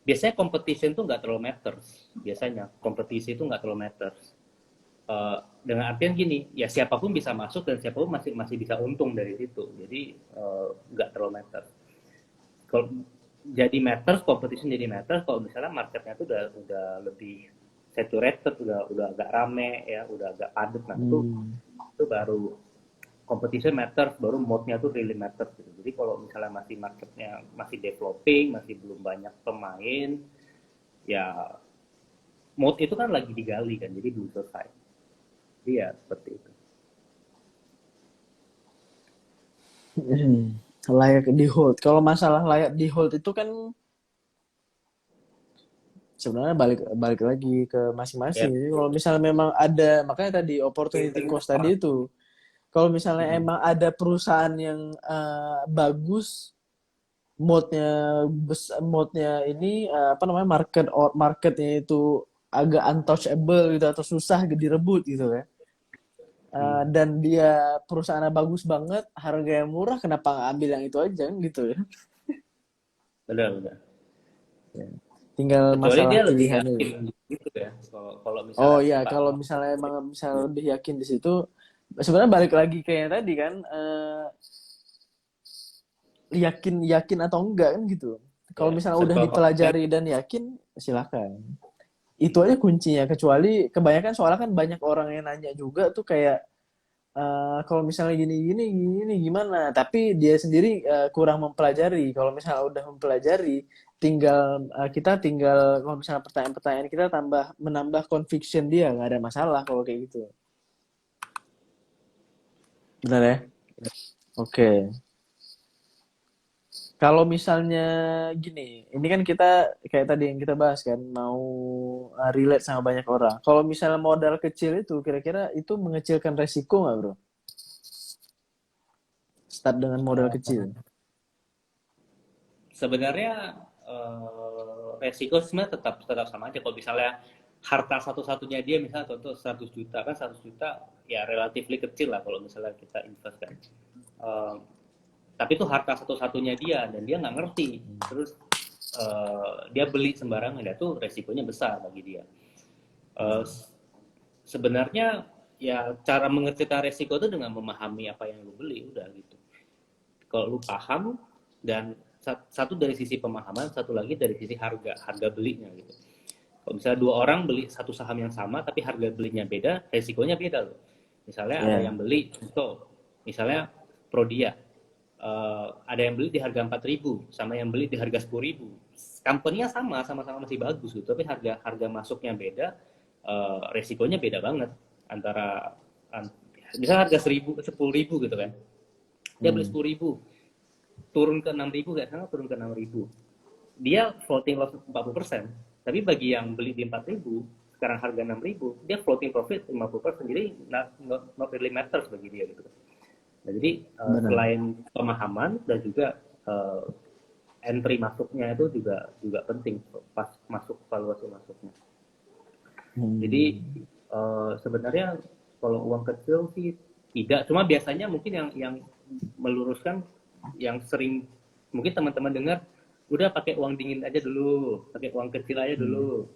biasanya competition tuh nggak terlalu matters. Biasanya kompetisi itu nggak terlalu matters. Dengan artian gini, ya siapapun bisa masuk dan siapapun masih masih bisa untung dari situ. Jadi nggak terlalu matters. Kalau jadi matters, competition jadi matters kalau misalnya marketnya itu udah lebih saturated, udah agak rame ya, udah agak padat. Nah itu baru competition matters, baru mode-nya tuh really matters gitu. Jadi kalau misalnya masih marketnya masih developing, masih belum banyak pemain, ya mode itu kan lagi digali kan, jadi belum selesai. Jadi ya seperti itu. Layak di hold. Kalau masalah layak di hold itu kan sebenarnya balik balik lagi ke Ya. masing-masing. Jadi kalau misalnya memang ada, makanya tadi opportunity cost tadi itu, kalau misalnya emang ada perusahaan yang bagus, mode-nya ini apa namanya, marketnya itu agak untouchable gitu atau susah direbut gitu kan. Dan dia perusahaannya bagus banget, harga yang murah, kenapa nggak ambil yang itu aja gitu ya. Benar-benar. Ya. Tinggal Kecuali masalah dia lebih pilihan yakin aja. gitu ya. Kalau Oh misalnya iya, Pak, kalau misalnya emang misalnya lebih yakin di situ, sebenarnya balik lagi kayak tadi kan, yakin yakin atau enggak kan gitu. Kalau ya, misalnya udah circle of dipelajari dan yakin, silakan. Itu aja kuncinya. Kecuali kebanyakan soalnya kan banyak orang yang nanya juga tuh kayak, kalau misalnya gini gini gini gimana. Tapi dia sendiri kurang mempelajari. Kalau misalnya udah mempelajari, kita tinggal kalau misalnya pertanyaan-pertanyaan kita menambah conviction dia, nggak ada masalah kalau kayak gitu. Benar ya? Oke. Kalau misalnya gini, ini kan kita kayak tadi yang kita bahas kan, mau relate sama banyak orang. Kalau misalnya modal kecil itu, kira-kira itu mengecilkan resiko nggak, bro? Start dengan modal kecil. sebenarnya resiko sebenarnya tetap tetap sama aja. Kalau misalnya harta satu-satunya dia misalnya contoh 100 juta kan, 100 juta ya relatifly kecil lah kalau misalnya kita invest kan. Eh, tapi itu harta satu-satunya dia dan dia nggak ngerti. Terus dia beli sembarangan, ya tuh resikonya besar bagi dia. Eh, sebenarnya ya cara mengecilkan resiko itu dengan memahami apa yang lu beli udah gitu. Kalau lu paham dan satu dari sisi pemahaman, satu lagi dari sisi harga belinya gitu. Kalau misalnya dua orang beli satu saham yang sama tapi harga belinya beda, resikonya beda loh. Misalnya ada Ya. yang beli, contoh, misalnya Prodia, ada yang beli di harga 4.000 sama yang beli di harga 10.000. Company-nya sama-sama masih bagus gitu, tapi harga harga masuknya beda, resikonya beda banget antara misalnya harga 10.000 gitu kan. Dia beli 10.000, turun ke 6.000 kayak sana, turun ke 6.000. Dia floating loss 40%, tapi bagi yang beli di 4.000 sekarang harga 6.000, dia floating profit 50%. Jadi not really matters bagi dia gitu. Nah, jadi Benar. selain pemahaman dan juga entry masuknya itu juga penting pas masuk valuasi masuknya. Jadi sebenarnya kalau uang kecil sih tidak, cuma biasanya mungkin yang meluruskan, yang sering mungkin teman-teman dengar, udah pakai uang dingin aja dulu, pakai uang kecil aja dulu,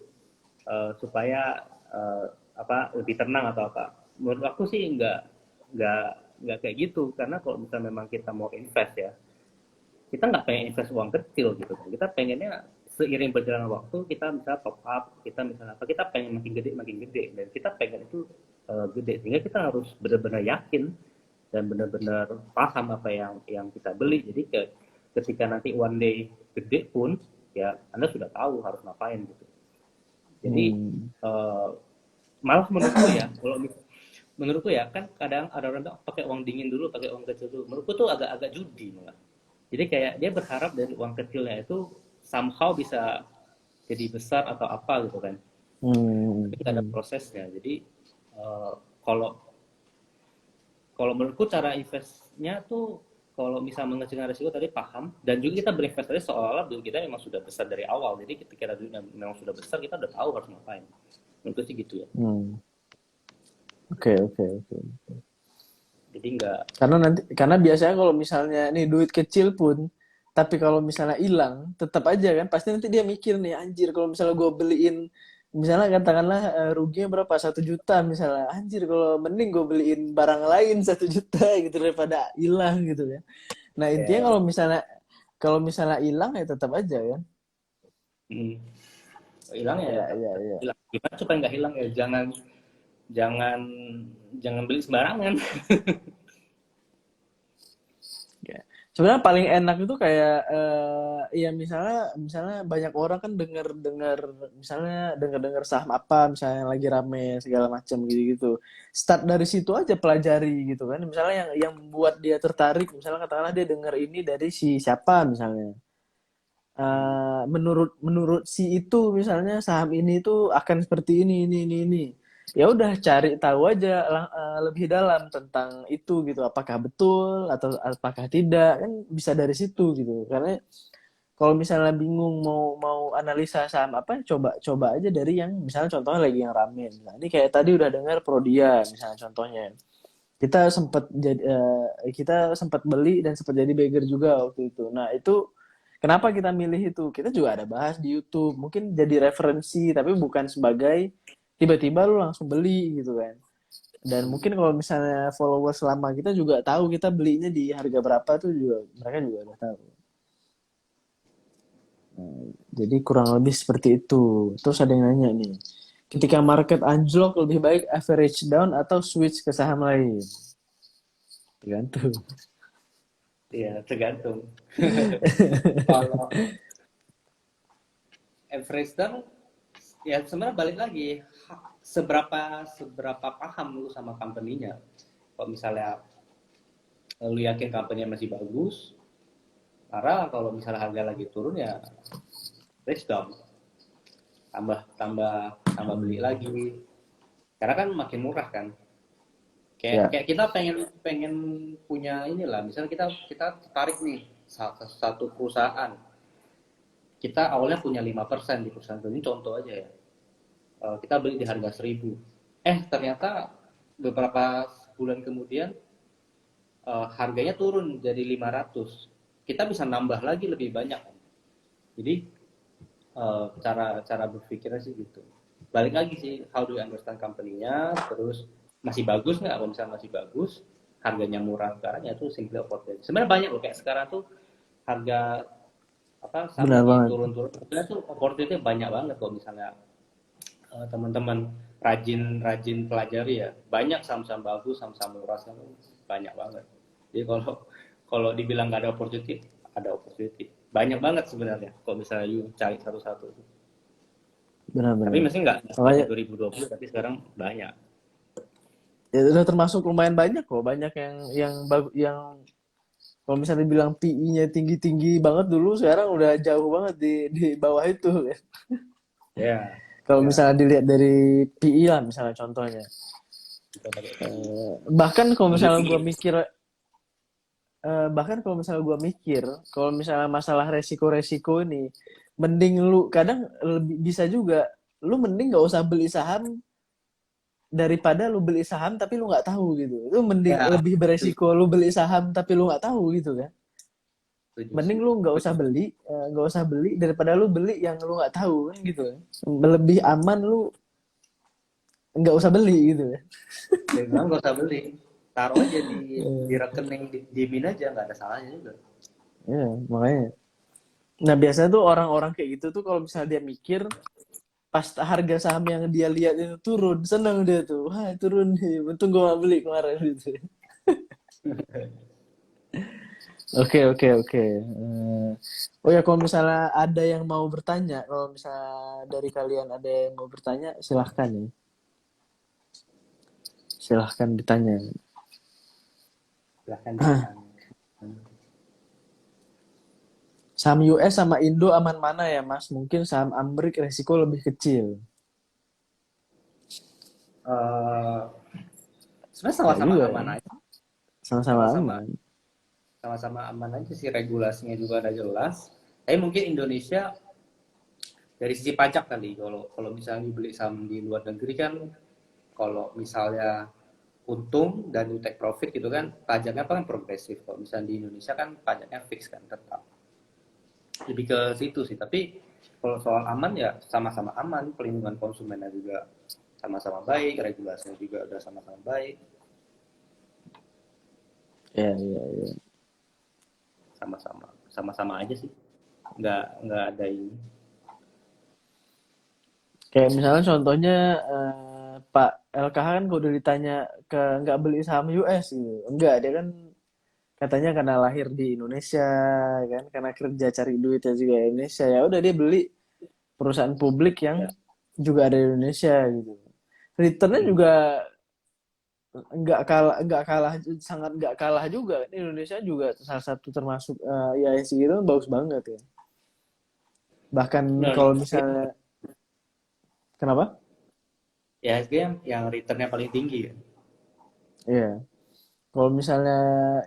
supaya apa lebih tenang atau apa. Menurut aku sih nggak nggak kayak gitu, karena kalau misalnya memang kita mau invest ya, kita nggak pengen invest uang kecil gitu kan, kita pengennya seiring berjalan waktu kita misalnya top up, kita misalnya apa, kita pengen makin gede dan kita pengen itu gede, sehingga kita harus benar-benar yakin dan benar-benar paham apa yang kita beli. Jadi ketika nanti one day gede pun ya Anda sudah tahu harus ngapain gitu. Jadi malah menurutku ya kan kadang ada orang bilang pakai uang dingin dulu, pakai uang kecil dulu. Menurutku tuh agak-agak judi malah. Jadi kayak dia berharap dari uang kecilnya itu somehow bisa jadi besar atau apa gitu kan. Tapi nggak ada prosesnya. Jadi uh, kalau kalau menurutku cara investnya tuh, kalau bisa mengecilkan risiko tadi paham, dan juga kita berinvestasi seolah-olah duit kita memang sudah besar dari awal. Jadi ketika duitnya memang sudah besar, kita udah tahu harus ngapain. Menurutku sih gitu ya. Oke, oke, oke. Jadi nggak. Karena biasanya kalau misalnya nih duit kecil pun Tapi kalau misalnya hilang, tetap aja kan pasti nanti dia mikir nih, anjir kalau misalnya gue beliin, misalnya katakanlah ruginya berapa, 1 juta misalnya, anjir kalau mending gue beliin barang lain 1 juta gitu daripada hilang gitu ya. Nah intinya Ya, kalau misalnya hilang ya tetap aja kan. mm, hilang ya Ya ya ya. hilang. Gimana supaya nggak hilang ya? Jangan jangan beli sembarangan. Ya. Sebenarnya paling enak itu kayak ya misalnya misalnya banyak orang kan dengar-dengar, misalnya dengar-dengar saham apa misalnya yang lagi rame segala macam gitu-gitu. Start dari situ aja, pelajari gitu kan. Misalnya yang membuat dia tertarik, misalnya katakanlah dia dengar ini dari si siapa misalnya. Hmm. Menurut menurut si itu misalnya saham ini tuh akan seperti ini. Ya udah cari tahu aja lebih dalam tentang itu gitu. Apakah betul atau apakah tidak, kan bisa dari situ gitu. Karena kalau misalnya bingung mau mau analisa saham apa, coba coba aja dari yang misalnya contohnya lagi yang rame. Nah, ini kayak tadi udah dengar Prodia misalnya contohnya. Kita sempat beli dan sempat jadi beggar juga waktu itu. Nah, itu kenapa kita milih itu? Kita juga ada bahas di YouTube. Mungkin jadi referensi, tapi bukan sebagai tiba-tiba lu langsung beli gitu kan. Dan mungkin kalau misalnya followers lama kita juga tahu kita belinya di harga berapa tuh juga mereka juga udah tahu. Nah, jadi kurang lebih seperti itu. Terus ada yang nanya nih, ketika market anjlok lebih baik average down atau switch ke saham lain? Tergantung. Ya, tergantung. Kalau average down, ya sebenarnya balik lagi seberapa seberapa paham lu sama company-nya. Kalau misalnya lu yakin company masih bagus, karena kalau misalnya harga lagi turun ya average down, tambah tambah tambah beli Hmm. lagi. Karena kan makin murah kan. Kayak Ya, kayak kita pengen pengen punya inilah, misalnya kita kita tertarik nih satu perusahaan. Kita awalnya punya 5% di perusahaan ini, contoh aja ya. Kita beli di harga 1.000. Ternyata beberapa bulan kemudian harganya turun jadi 500. Kita bisa nambah lagi lebih banyak. Jadi cara cara berpikirnya sih gitu. Balik lagi sih, how do you understand company-nya, terus masih bagus nggak? Kalau misalnya masih bagus, harganya murah sekarang ya itu simply opportunity. Sebenarnya banyak loh, kayak sekarang tuh harga apa saham benar lagi banget. turun-turun. Sebenarnya tuh opportunity banyak banget kalau misalnya teman-teman rajin pelajari ya, banyak saham-saham bagus, saham-saham murah sekarang banyak banget. Jadi kalau kalau dibilang nggak ada opportunity, ada opportunity banyak banget sebenarnya kalau misalnya you cari satu-satu. Tapi Benar-benar. mesti nggak seperti Makanya 2020, tapi sekarang banyak. ya udah termasuk lumayan banyak kok, banyak yang kalau misalnya bilang PI-nya tinggi-tinggi banget dulu, sekarang udah jauh banget di bawah itu ya. Ya, Kalau ya, misalnya dilihat dari PI lah misalnya contohnya. kita pakai PI. Bahkan kalau misalnya gue Tinggi-tinggi. mikir bahkan kalau misalnya gue mikir, kalau misalnya masalah resiko-resiko ini, mending lu kadang lebih bisa juga, lu mending nggak usah beli saham daripada lu beli saham tapi lu nggak tahu gitu. Itu mending Ya, lebih beresiko lu beli saham tapi lu nggak tahu gitu kan. setuju Mending sih. lu nggak usah beli daripada lu beli yang lu nggak tahu kan gitu kan. Lebih aman lu nggak usah beli gitu ya. Jadi memang nggak usah beli, taruh aja di rekening, diemin aja, nggak ada salahnya juga. Ya, makanya. Nah, biasanya tuh orang-orang kayak gitu tuh kalau misalnya dia mikir, pas harga saham yang dia lihat itu turun, seneng dia tuh. Wah, turun nih, untung gue gak beli kemarin gitu. Oke, oke, oke. Oh ya, kalau misalnya ada yang mau bertanya, kalau misalnya dari kalian ada yang mau bertanya, silahkan ya. Silahkan ditanya. Silahkan ditanya. Saham US sama Indo aman mana ya, Mas? Mungkin saham Amrik resiko lebih kecil. Eh, Sebenarnya Enggak sama-sama juga ya. aman aja, Sama-sama sama-sama aman. sama-sama aman aja sih, regulasinya juga ada jelas. Tapi mungkin Indonesia dari sisi pajak kali, kalau kalau misalnya beli saham di luar negeri kan, kalau misalnya untung dan you take profit gitu kan, pajaknya kan progresif. Kalau misalnya di Indonesia kan pajaknya fix kan, tetap. lebih ke situ sih. Tapi kalau soal aman ya sama-sama aman, pelindungan konsumennya juga sama-sama baik, regulasinya juga udah sama-sama baik, Ya, ya, ya. sama-sama aja sih. Nggak ada ini. Kayak misalnya contohnya Pak LKH kan kalau udah ditanya ke nggak beli saham US gitu. Enggak, dia kan katanya karena lahir di Indonesia kan, karena kerja cari duitnya juga di Indonesia. Ya udah dia beli perusahaan publik yang Ya. juga ada di Indonesia gitu. Returnnya Hmm. juga nggak kalah sangat nggak kalah juga. Indonesia juga salah satu termasuk IISG itu bagus banget ya. Bahkan Benar, kalau misalnya kenapa? ya IHSG yang returnnya paling tinggi ya. Iya. Kalau misalnya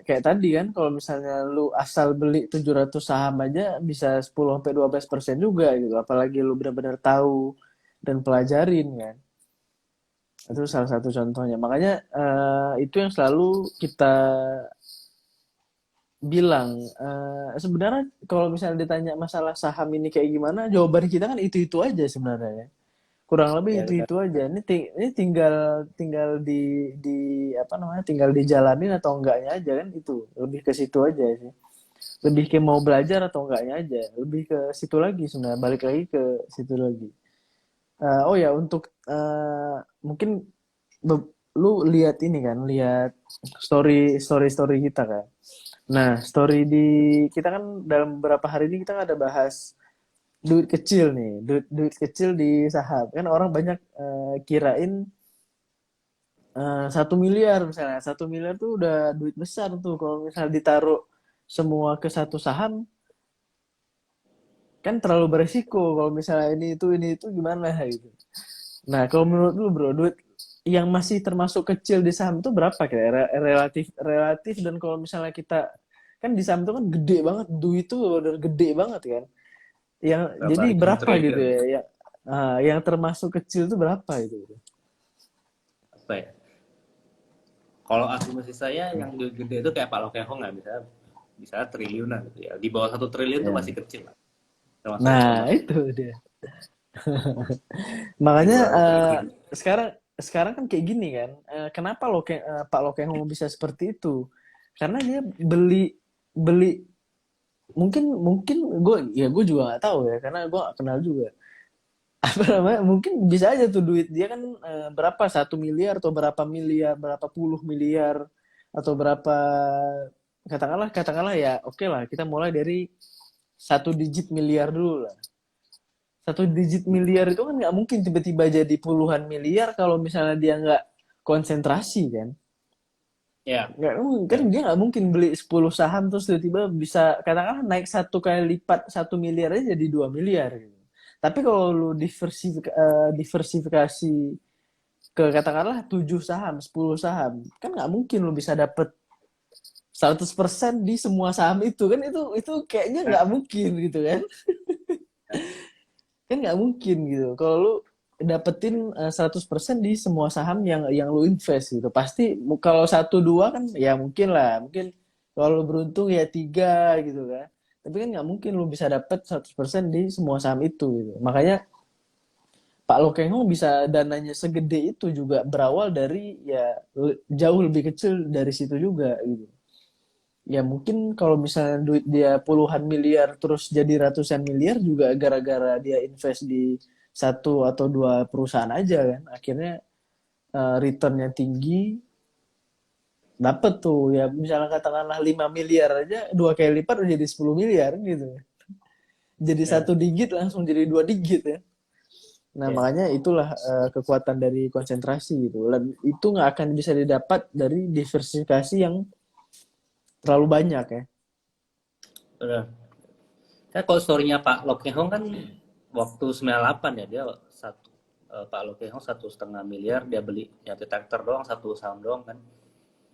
kayak tadi kan, kalau misalnya lu asal beli 700 saham aja bisa 10 sampai 12% juga gitu. Apalagi lu benar-benar tahu dan pelajarin kan. Itu salah satu contohnya. Makanya itu yang selalu kita bilang. Sebenarnya kalau misalnya ditanya masalah saham ini kayak gimana, jawaban kita kan itu-itu aja sebenarnya ya. Kurang lebih Ya benar. itu aja. Ini tinggal tinggal di apa namanya? Tinggal dijalanin atau enggaknya aja kan itu. Lebih ke situ aja sih. Lebih ke mau belajar atau enggaknya aja. Lebih ke situ lagi sebenarnya. Balik lagi ke situ lagi. Oh ya untuk mungkin lu lihat ini kan, lihat story kita kan. Nah, story di kita kan dalam beberapa hari ini kita nggak ada bahas duit kecil nih, duit kecil di saham. Kan orang banyak kirain 1 miliar misalnya, 1 miliar tuh udah duit besar tuh. Kalau misalnya ditaruh semua ke satu saham, kan terlalu beresiko. Kalau misalnya ini itu gimana gitu. Nah, kalau menurut lu bro, duit yang masih termasuk kecil di saham itu berapa kira relatif relatif dan kalau misalnya kita kan di saham itu kan gede banget, duit itu udah gede banget kan. Yang Berapa jadi hitung berapa gitu triliun ya? Yang termasuk kecil itu berapa itu? apa ya? Kalau asumsi saya yang gede itu kayak Pak Lokehong lah, bisa triliunan gitu ya. Di bawah 1 triliun tuh masih Ya. kecil lah. Termasuk Nah, termasuk itu dia. di Makanya bawah 1 triliun. sekarang sekarang kan kayak gini kan. Kenapa Pak Lokeng bisa seperti itu? Karena dia beli beli mungkin mungkin gue juga nggak tahu ya karena gue nggak kenal juga apa namanya mungkin bisa aja tuh duit dia kan berapa 1 miliar atau berapa miliar berapa puluh miliar atau berapa katakanlah ya oke lah kita mulai dari 1 digit miliar dulu lah 1 digit miliar itu kan nggak mungkin tiba-tiba jadi puluhan miliar kalau misalnya dia nggak konsentrasi kan Ya, nggak kan ya. dia nggak mungkin beli 10 saham terus tiba-tiba bisa katakanlah naik 1 kali lipat 1 miliar aja jadi 2 miliar gitu. Tapi kalau lu diversifikasi ke katakanlah 7 saham, 10 saham, kan nggak mungkin lu bisa dapet 100% di semua saham itu kan itu kayaknya Nah, nggak mungkin gitu kan. Kan nggak mungkin gitu. Kalau lu dapetin 100% di semua saham yang lu invest gitu. Pasti kalau satu dua kan ya mungkin lah. Mungkin kalau lu beruntung ya tiga gitu kan. Tapi kan nggak mungkin lu bisa dapet 100% di semua saham itu gitu. Makanya Pak Lokeng bisa dananya segede itu juga berawal dari ya jauh lebih kecil dari situ juga gitu. Ya mungkin kalau misalnya duit dia puluhan miliar terus jadi ratusan miliar juga gara-gara dia invest di satu atau dua perusahaan aja kan. Akhirnya returnnya tinggi, dapet tuh ya misalnya katakanlah 5 miliar aja 2 kali lipat udah jadi 10 miliar gitu. Jadi ya, 1 digit langsung jadi 2 digit ya. Nah ya. makanya itulah kekuatan dari konsentrasi gitu. Dan itu nggak akan bisa didapat dari diversifikasi yang terlalu banyak ya. Benar. Kan kalau story-nya Pak Lokehong kan waktu 98 ya dia Pak Lokehong 1,5 miliar dia beli nyatu tractor doang satu saham doang kan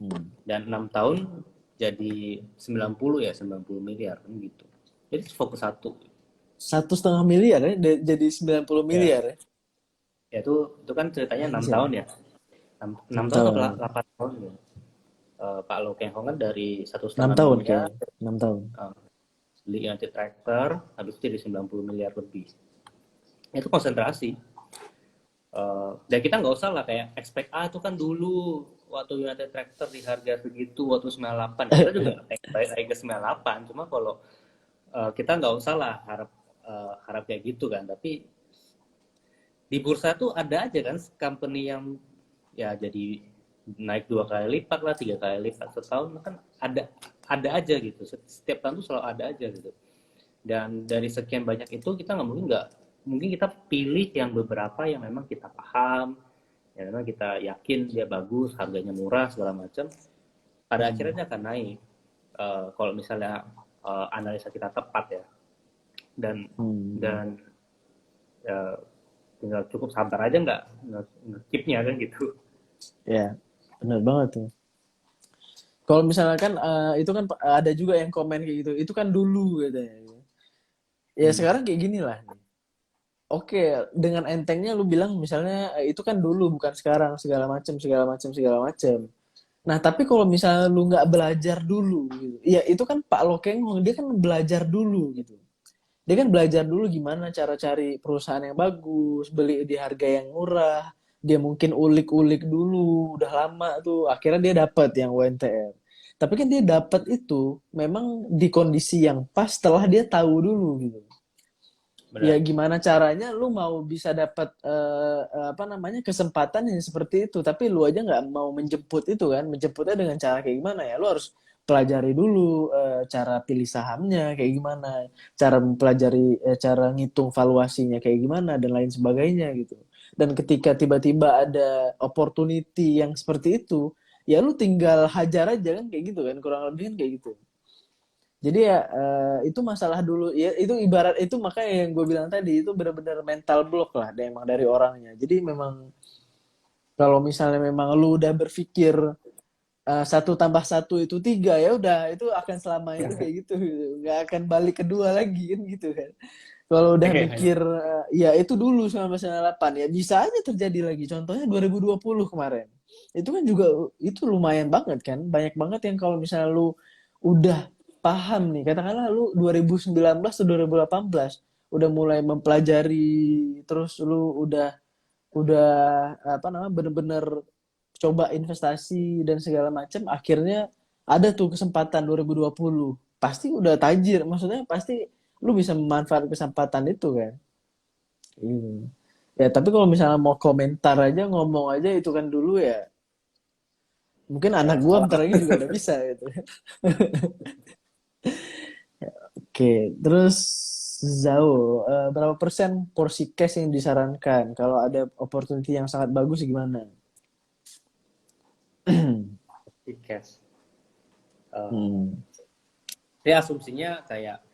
Hmm. dan 6 tahun jadi 90 ya 90 miliar kan gitu. Jadi fokus satu. 1,5 miliar ya, jadi 90 Ya, miliar ya. ya itu kan ceritanya 6 tahun Anjay, ya. 6 tahun atau 6 tahun. 8 tahun ya. Pak Lokehong kan dari satu 6 setengah tahun miliar kayaknya, 6 tahun. beli United Tractor, habis itu jadi 90 miliar lebih. Itu konsentrasi. Dan kita nggak usah lah kayak expect, itu kan dulu waktu United Tractor di harga segitu, waktu 98. Kita juga nggak pengen balik lagi ke 98. Cuma kalau kita nggak usah lah harap kayak gitu kan. Tapi di bursa tuh ada aja kan company yang ya jadi naik 2 kali lipat lah, 3 kali lipat setahun, kan ada aja gitu. Setiap tahun tuh selalu ada aja gitu. Dan dari sekian banyak itu kita mungkin kita pilih yang beberapa yang memang kita paham, yang memang kita yakin dia bagus, harganya murah segala macam. Pada akhirnya dia akan naik kalau misalnya analisa kita tepat ya. Dan tinggal cukup sabar aja nggak keep-nya kan gitu. Ya, benar banget tuh. Kalau misalkan itu kan ada juga yang komen kayak gitu, itu kan dulu katanya. Ya sekarang kayak gini lah. Oke, dengan entengnya lu bilang misalnya itu kan dulu bukan sekarang, segala macam segala macam segala macam. Nah, tapi kalau misalnya lu nggak belajar dulu gitu. Ya itu kan Pak Lokeng dia kan belajar dulu gitu. Dia kan belajar dulu gimana cara cari perusahaan yang bagus, beli di harga yang murah. Dia mungkin ulik-ulik dulu, udah lama tuh. Akhirnya dia dapat yang WNTR. Tapi kan dia dapat itu memang di kondisi yang pas setelah dia tahu dulu gitu. Ya Benar. gimana caranya lu mau bisa dapat apa namanya kesempatan yang seperti itu, tapi lu aja nggak mau menjemput itu kan, menjemputnya dengan cara kayak gimana ya? Lu harus pelajari dulu cara pilih sahamnya kayak gimana, cara mempelajari cara ngitung valuasinya kayak gimana dan lain sebagainya gitu. Dan ketika tiba-tiba ada opportunity yang seperti itu, ya lu tinggal hajar aja kan kayak gitu kan, kurang lebih kan kayak gitu. Jadi ya itu masalah dulu ya itu ibarat itu makanya yang gue bilang tadi itu benar-benar mental block lah emang dari orangnya. Jadi memang kalau misalnya memang lu udah berpikir 1 tambah 1 itu 3 ya udah itu akan selama itu kayak gitu, nggak akan balik kedua lagi kan gitu kan. Kalau udah mikir ya itu dulu 1998 ya bisa aja terjadi lagi. Contohnya 2020 kemarin. Itu kan juga itu lumayan banget kan. Banyak banget yang kalau misalnya lu udah paham nih, katakanlah lu 2019 atau 2018 udah mulai mempelajari terus lu udah apa namanya bener-bener coba investasi dan segala macam akhirnya ada tuh kesempatan 2020 pasti udah tajir maksudnya pasti lu bisa memanfaatkan kesempatan itu kan. Iya. Ya tapi kalau misalnya mau komentar aja ngomong aja itu kan dulu ya mungkin anak Ya, gua salah. bentar lagi juga udah bisa gitu. Oke, terus Zhao, berapa persen porsi cash yang disarankan kalau ada opportunity yang sangat bagus gimana? Di cash. Hmm. Ya asumsinya kayak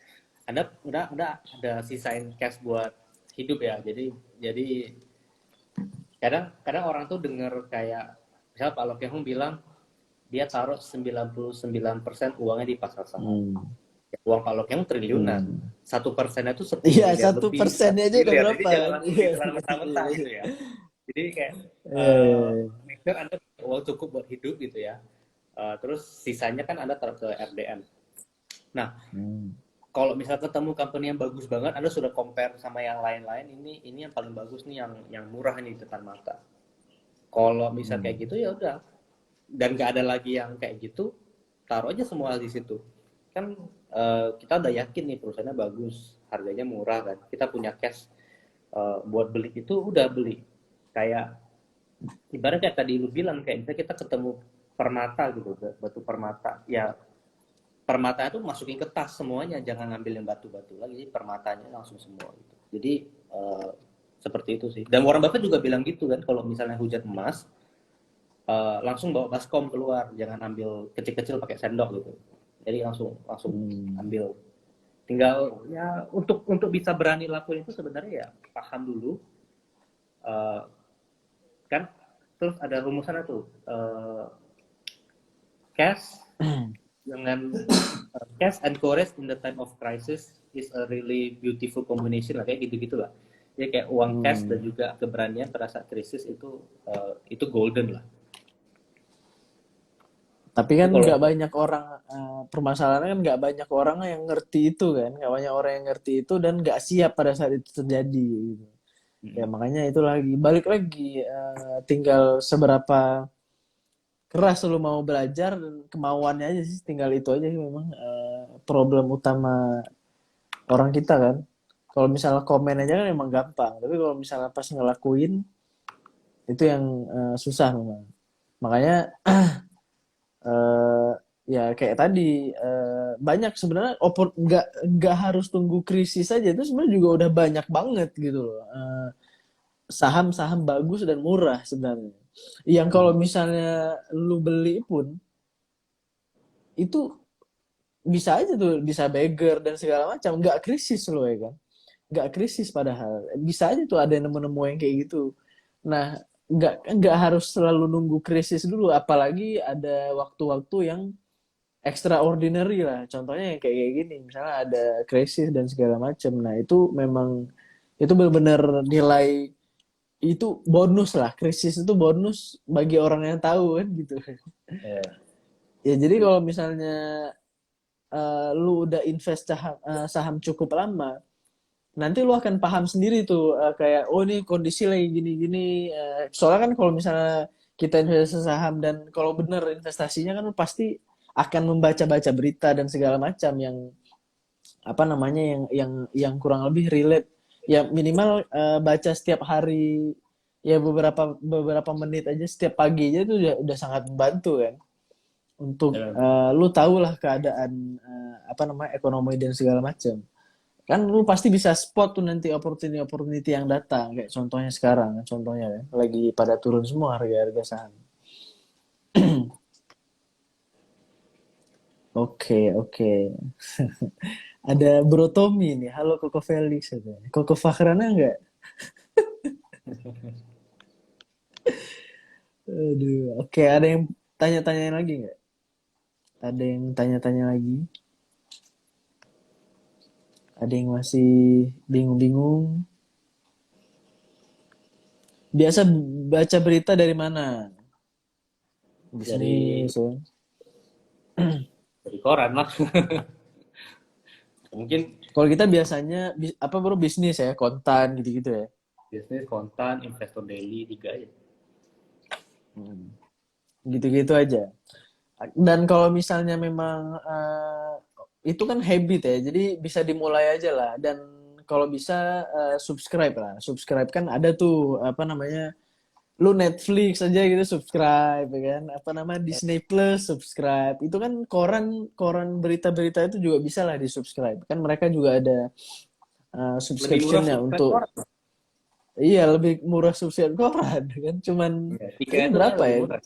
Anda udah ada sisain cash buat hidup ya. Jadi kadang orang tuh denger kayak misal Pak Lokehung bilang dia taruh 99% uangnya di pasar saham. Hmm. Ya, uang Pak Lokehung triliunan. Hmm. 1%nya itu 10 Iya, miliar satu lebih, persennya aja udah miliar. Jadi berapa jangan kan? langsung Iya. ditelan mentah-mentah gitu ya. Jadi kayak make sure Anda punya uang cukup buat hidup gitu ya. Terus sisanya kan Anda taruh ke RDN. Nah, Hmm. kalau misal ketemu company yang bagus banget, Anda sudah compare sama yang lain-lain, ini yang paling bagus nih, yang murah nih di depan mata. Kalau misal kayak gitu ya udah, dan nggak ada lagi yang kayak gitu, taruh aja semua di situ. Kan kita udah yakin nih perusahaannya bagus, harganya murah kan, kita punya cash buat beli itu udah beli. Kayak ibaratnya kayak tadi lu bilang kayak misalnya kita ketemu permata gitu, batu permata, ya permata itu masukin ke tas semuanya, jangan ngambil yang batu-batu lagi, permatanya langsung semua gitu. Jadi seperti itu sih. Dan Warren Buffett juga bilang gitu kan, kalau misalnya hujan emas, langsung bawa baskom keluar, jangan ambil kecil-kecil pakai sendok gitu. Jadi langsung ambil. Tinggal ya untuk bisa berani lakuin itu sebenarnya ya paham dulu, kan. Terus ada rumusannya tuh, cash dengan cash and courage in the time of crisis is a really beautiful combination lah, kayak gitu-gitu lah. Jadi kayak uang cash dan juga keberanian pada saat krisis itu golden lah. Tapi Itu kan kalau nggak banyak orang, permasalahannya kan nggak banyak orang yang ngerti itu kan, nggak banyak orang yang ngerti itu dan nggak siap pada saat itu terjadi gitu. Ya mm, makanya itu lagi balik lagi, tinggal seberapa keras lu mau belajar dan kemauannya aja sih, tinggal itu aja sih memang, problem utama orang kita kan. Kalau misalnya komen aja kan emang gampang, tapi kalau misalnya pas ngelakuin itu yang susah memang. Makanya eh ya kayak tadi, banyak sebenarnya nggak harus tunggu krisis aja, itu sebenarnya juga udah banyak banget gitu loh, saham-saham bagus dan murah sebenarnya. Yang kalau mm, misalnya lu beli pun itu bisa aja tuh, bisa beggar dan segala macam, nggak krisis loh ya kan, nggak krisis padahal bisa aja tuh ada yang nemu-nemu yang kayak gitu. Nah, nggak harus selalu nunggu krisis dulu, apalagi ada waktu-waktu yang extraordinary lah, contohnya yang kayak gini misalnya ada krisis dan segala macam. Nah itu memang itu benar-benar nilai, itu bonus lah, krisis itu bonus bagi orang yang tahu kan gitu. ya. Ya jadi kalau misalnya lu udah invest saham, saham cukup lama, nanti lu akan paham sendiri tuh, kayak oh ini kondisi lagi gini-gini. Soalnya kan kalau misalnya kita investasi saham dan kalau bener investasinya kan lu pasti akan membaca-baca berita dan segala macam yang apa namanya, yang kurang lebih relate, ya minimal baca setiap hari, ya beberapa beberapa menit aja setiap pagi aja itu udah sangat membantu kan untuk Ya, lu tahu lah keadaan, apa namanya, ekonomi dan segala macam. Kan lu pasti bisa spot tuh nanti opportunity yang datang, kayak contohnya sekarang, contohnya ya, lagi pada turun semua harga-harga saham. Oke, oke. Ada Bro Tommy nih. Halo Koko Felix. Koko Fahrana enggak? Aduh, oke. Ada yang tanya-tanya lagi nggak? Ada yang tanya-tanya lagi? Ada yang masih bingung-bingung? Biasa baca berita dari mana? dari Bisnis, ya. dari koran lah. Mungkin Kalau kita biasanya apa bro, bisnis ya, kontan gitu-gitu ya. bisnis, konten, investor daily, tiga aja. Hmm. Gitu-gitu aja. Dan kalau misalnya memang, itu kan habit ya, jadi bisa dimulai aja lah. Dan kalau bisa, subscribe lah. Subscribe kan ada tuh apa namanya, lu Netflix aja gitu subscribe ya kan. Apa namanya, Disney Plus subscribe. Itu kan koran koran berita-berita itu juga bisa lah di subscribe. Kan mereka juga ada Lebih murah subscriptionnya subscribe untuk, koran. iya lebih murah subscribe koran kan. Cuman Ya, tiga ini itu kan berapa lebih ya? murah.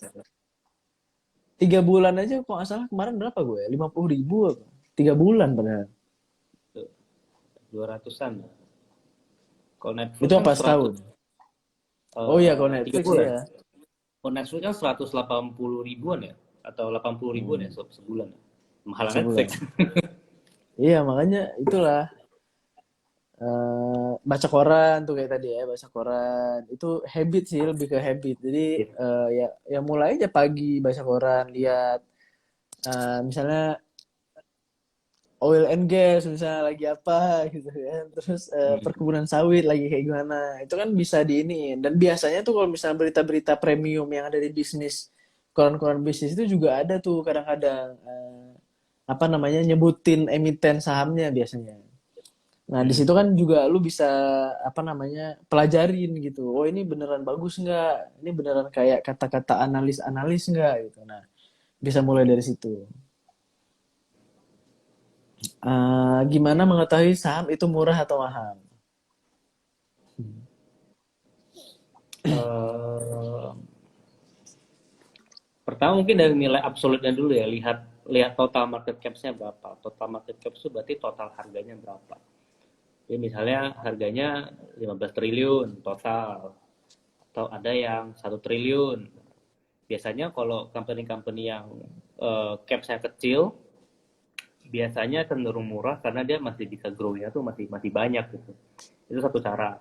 3 bulan aja kok nggak salah kemarin berapa gue ya? 50.000 apa? 3 bulan padahal. Tuh, 200-an. Kalau Netflix Itu kan apa 100, setahun? Oh iya kalau tiga Netflix bulan. ya. Kalau Netflix kan 180 ribuan ya, atau 80 ribuan ya Hmm, sebulan. Mahalan Netflix. sebulan. Iya makanya itulah, baca koran tuh kayak tadi ya, baca koran itu habit sih, lebih ke habit. Jadi ya ya mulai aja pagi baca koran, lihat misalnya oil and gas misalnya lagi apa gitu kan, terus perkebunan sawit lagi kayak gimana, itu kan bisa di ini. Dan biasanya tuh kalau misalnya berita-berita premium yang ada di bisnis, koran-koran bisnis itu juga ada tuh kadang-kadang, apa namanya, nyebutin emiten sahamnya biasanya. Nah di situ kan juga lu bisa apa namanya, pelajarin gitu, oh ini beneran bagus nggak, ini beneran kayak kata-kata analis-analis nggak gitu. Nah bisa mulai dari situ. Gimana mengetahui saham itu murah atau mahal? Eh, Pertama mungkin dari nilai absolutnya dulu ya, lihat lihat total market cap-nya berapa. Total market cap itu berarti total harganya berapa. Jadi misalnya harganya 15 triliun total, atau ada yang 1 triliun. Biasanya kalau company-company yang cap-nya kecil, biasanya cenderung murah karena dia masih bisa grow-nya tuh masih masih banyak gitu. Itu satu cara.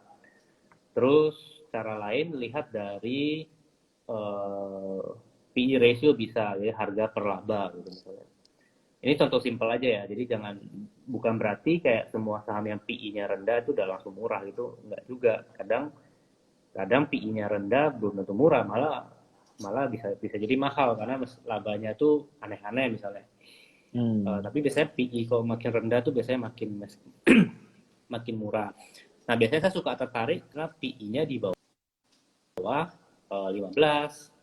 Terus cara lain lihat dari eh, PE ratio bisa, ya harga per laba gitu misalnya. Ini contoh simpel aja ya, jadi bukan berarti kayak semua saham yang PE-nya rendah itu udah langsung murah gitu, enggak juga. Kadang kadang PE-nya rendah belum tentu murah, malah malah bisa bisa jadi mahal karena labanya tuh aneh-aneh misalnya. Tapi biasanya PE kalau makin rendah tuh biasanya makin makin murah. Nah biasanya saya suka tertarik karena PE-nya di bawah 15.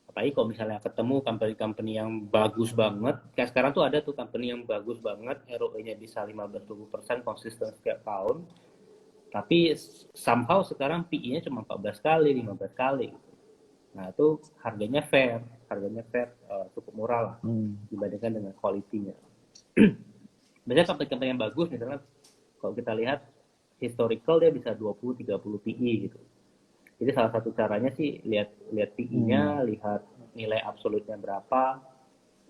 Apalagi kalau misalnya ketemu company-company yang bagus banget, kayak sekarang tuh ada tuh company yang bagus banget, ROE-nya bisa 15-20% konsisten setiap tahun, tapi somehow sekarang PE-nya cuma 14 kali, 15 kali. Nah itu harganya fair, cukup murah lah dibandingkan dengan kualitinya. Biasanya company-company yang bagus misalnya, kalau kita lihat historical dia bisa 20-30 PE gitu. Jadi salah satu caranya sih lihat PI-nya, lihat nilai absolutnya berapa.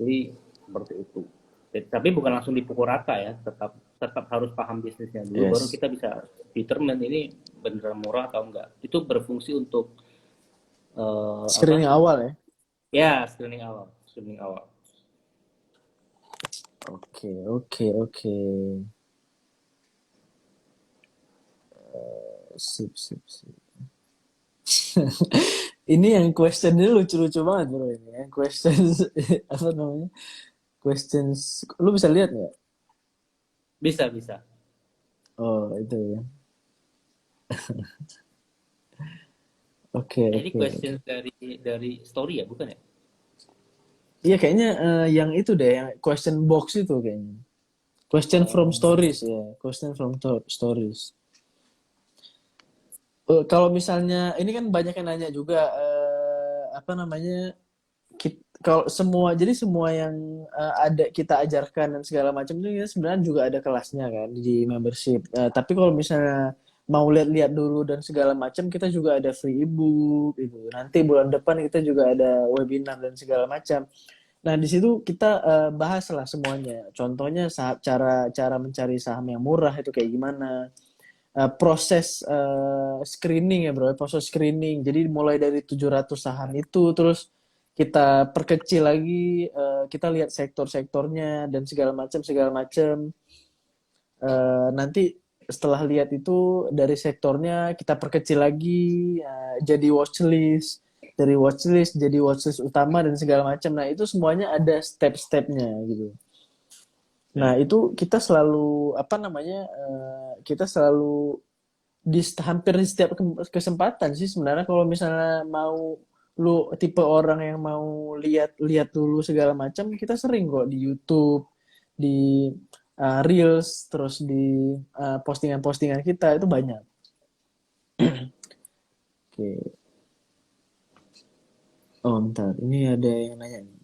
Jadi seperti itu. Tapi bukan langsung dipukul rata ya, tetap harus paham bisnisnya dulu, baru kita bisa determine ini beneran murah atau enggak. Itu berfungsi untuk Screening awal ya. Ya, screening awal. Oke. Sip. Ini yang question ini lucu-lucu banget bro ini. Yang questions apa namanya? Questions, lu bisa lihat nggak? Bisa. Oh itu ya. Oke. Ini question dari story ya, bukan ya? Iya kayaknya yang itu deh, yang question box itu kayaknya. Question from stories ya. Question from stories. Kalau misalnya ini kan banyak yang nanya juga apa namanya, kalau semua yang ada kita ajarkan dan segala macam itu sebenarnya juga ada kelasnya kan di membership. Tapi kalau misalnya mau lihat-lihat dulu dan segala macam, kita juga ada free ebook itu. Nanti bulan depan kita juga ada webinar dan segala macam. Nah di situ kita bahas lah semuanya. Contohnya cara mencari saham yang murah itu kayak gimana. Proses screening ya bro, proses screening. Jadi mulai dari 700 saham itu, terus kita perkecil lagi, kita lihat sektor-sektornya dan segala macam. Nanti setelah lihat itu dari sektornya kita perkecil lagi, jadi watchlist, dari watchlist jadi watchlist utama dan segala macam. Nah itu semuanya ada step-stepnya gitu. Nah itu kita selalu apa namanya, kita selalu hampir di setiap kesempatan sih sebenarnya, kalau misalnya mau lu tipe orang yang mau lihat dulu segala macam, kita sering kok di YouTube, di Reels, terus di postingan-postingan kita itu banyak. Oke. Oh, bentar. Ini ada yang nanya nih.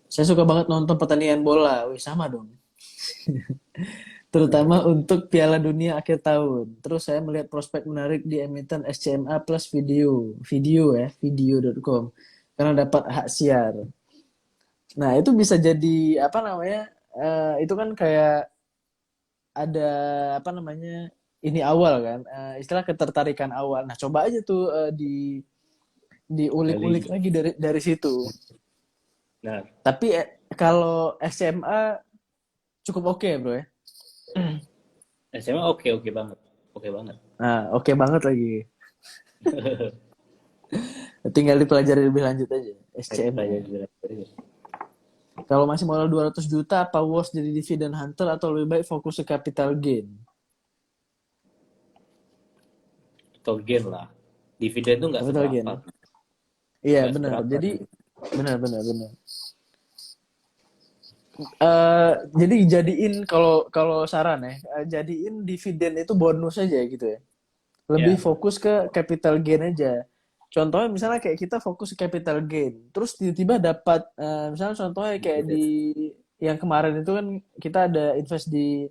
Saya suka banget nonton pertandingan bola. Wih, sama dong. Terutama untuk Piala Dunia akhir tahun. Terus saya melihat prospek menarik di emiten SCMA plus video.com karena dapat hak siar. Nah, itu bisa jadi apa namanya? Itu kan kayak ada apa namanya? Ini awal kan, istilah ketertarikan awal. Nah, coba aja tuh diulik-ulik lagi dari situ. Nah, Tapi kalau SMA cukup oke, bro ya. SMA oke banget. Nah, oke banget lagi. Tinggal dipelajari lebih lanjut aja. SCM. Kalau masih modal 200 juta, apa worth jadi dividend hunter atau lebih baik fokus ke capital gain? Capital gain lah. Dividen tuh nggak Capital gain. seberapa. Iya benar. Jadi benar. Jadi jadiin kalau saran ya, jadiin dividen itu bonus aja gitu ya. Lebih fokus ke capital gain aja. Contohnya misalnya kayak kita fokus ke capital gain, terus tiba-tiba dapat misalnya contohnya kayak di yang kemarin itu kan kita ada invest di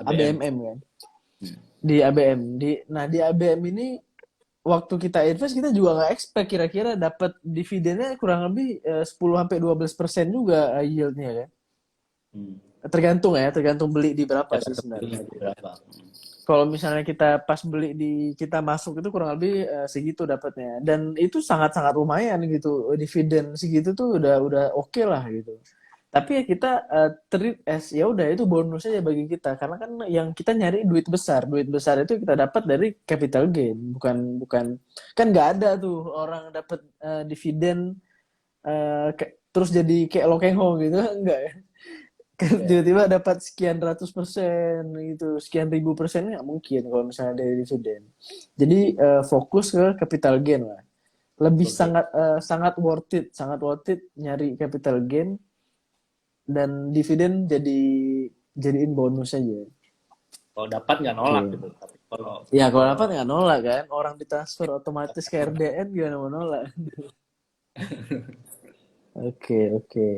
ABMM kan. Di ABM. Di ABM ini waktu kita invest kita juga nggak expect kira-kira dapat dividennya kurang lebih 10-12% juga yieldnya kan. Tergantung beli di berapa sih sebenarnya. kalau misalnya kita pas beli kita masuk itu kurang lebih segitu dapatnya. Dan itu sangat-sangat lumayan gitu. Dividen segitu tuh udah oke lah gitu. Tapi ya kita treat as ya udah itu bonus aja bagi kita karena kan yang kita nyari duit besar. Duit besar itu kita dapat dari capital gain, bukan bukan kan nggak ada tuh orang dapat dividen terus jadi kayak Lokengho gitu enggak ya. Kan Ya, tiba-tiba dapat sekian ratus persen gitu, sekian ribu persen nggak mungkin kalau misalnya dari dividen. Jadi fokus ke capital gain lah. Lebih oke. sangat worth it nyari capital gain dan dividen jadiin bonus aja. Kalau dapat nggak nolak Oke. gitu. Tapi kalau Ya kalau kalau dapat nggak nolak kan, orang ditransfer otomatis ke RDN gimana mau nolak? Oke oke.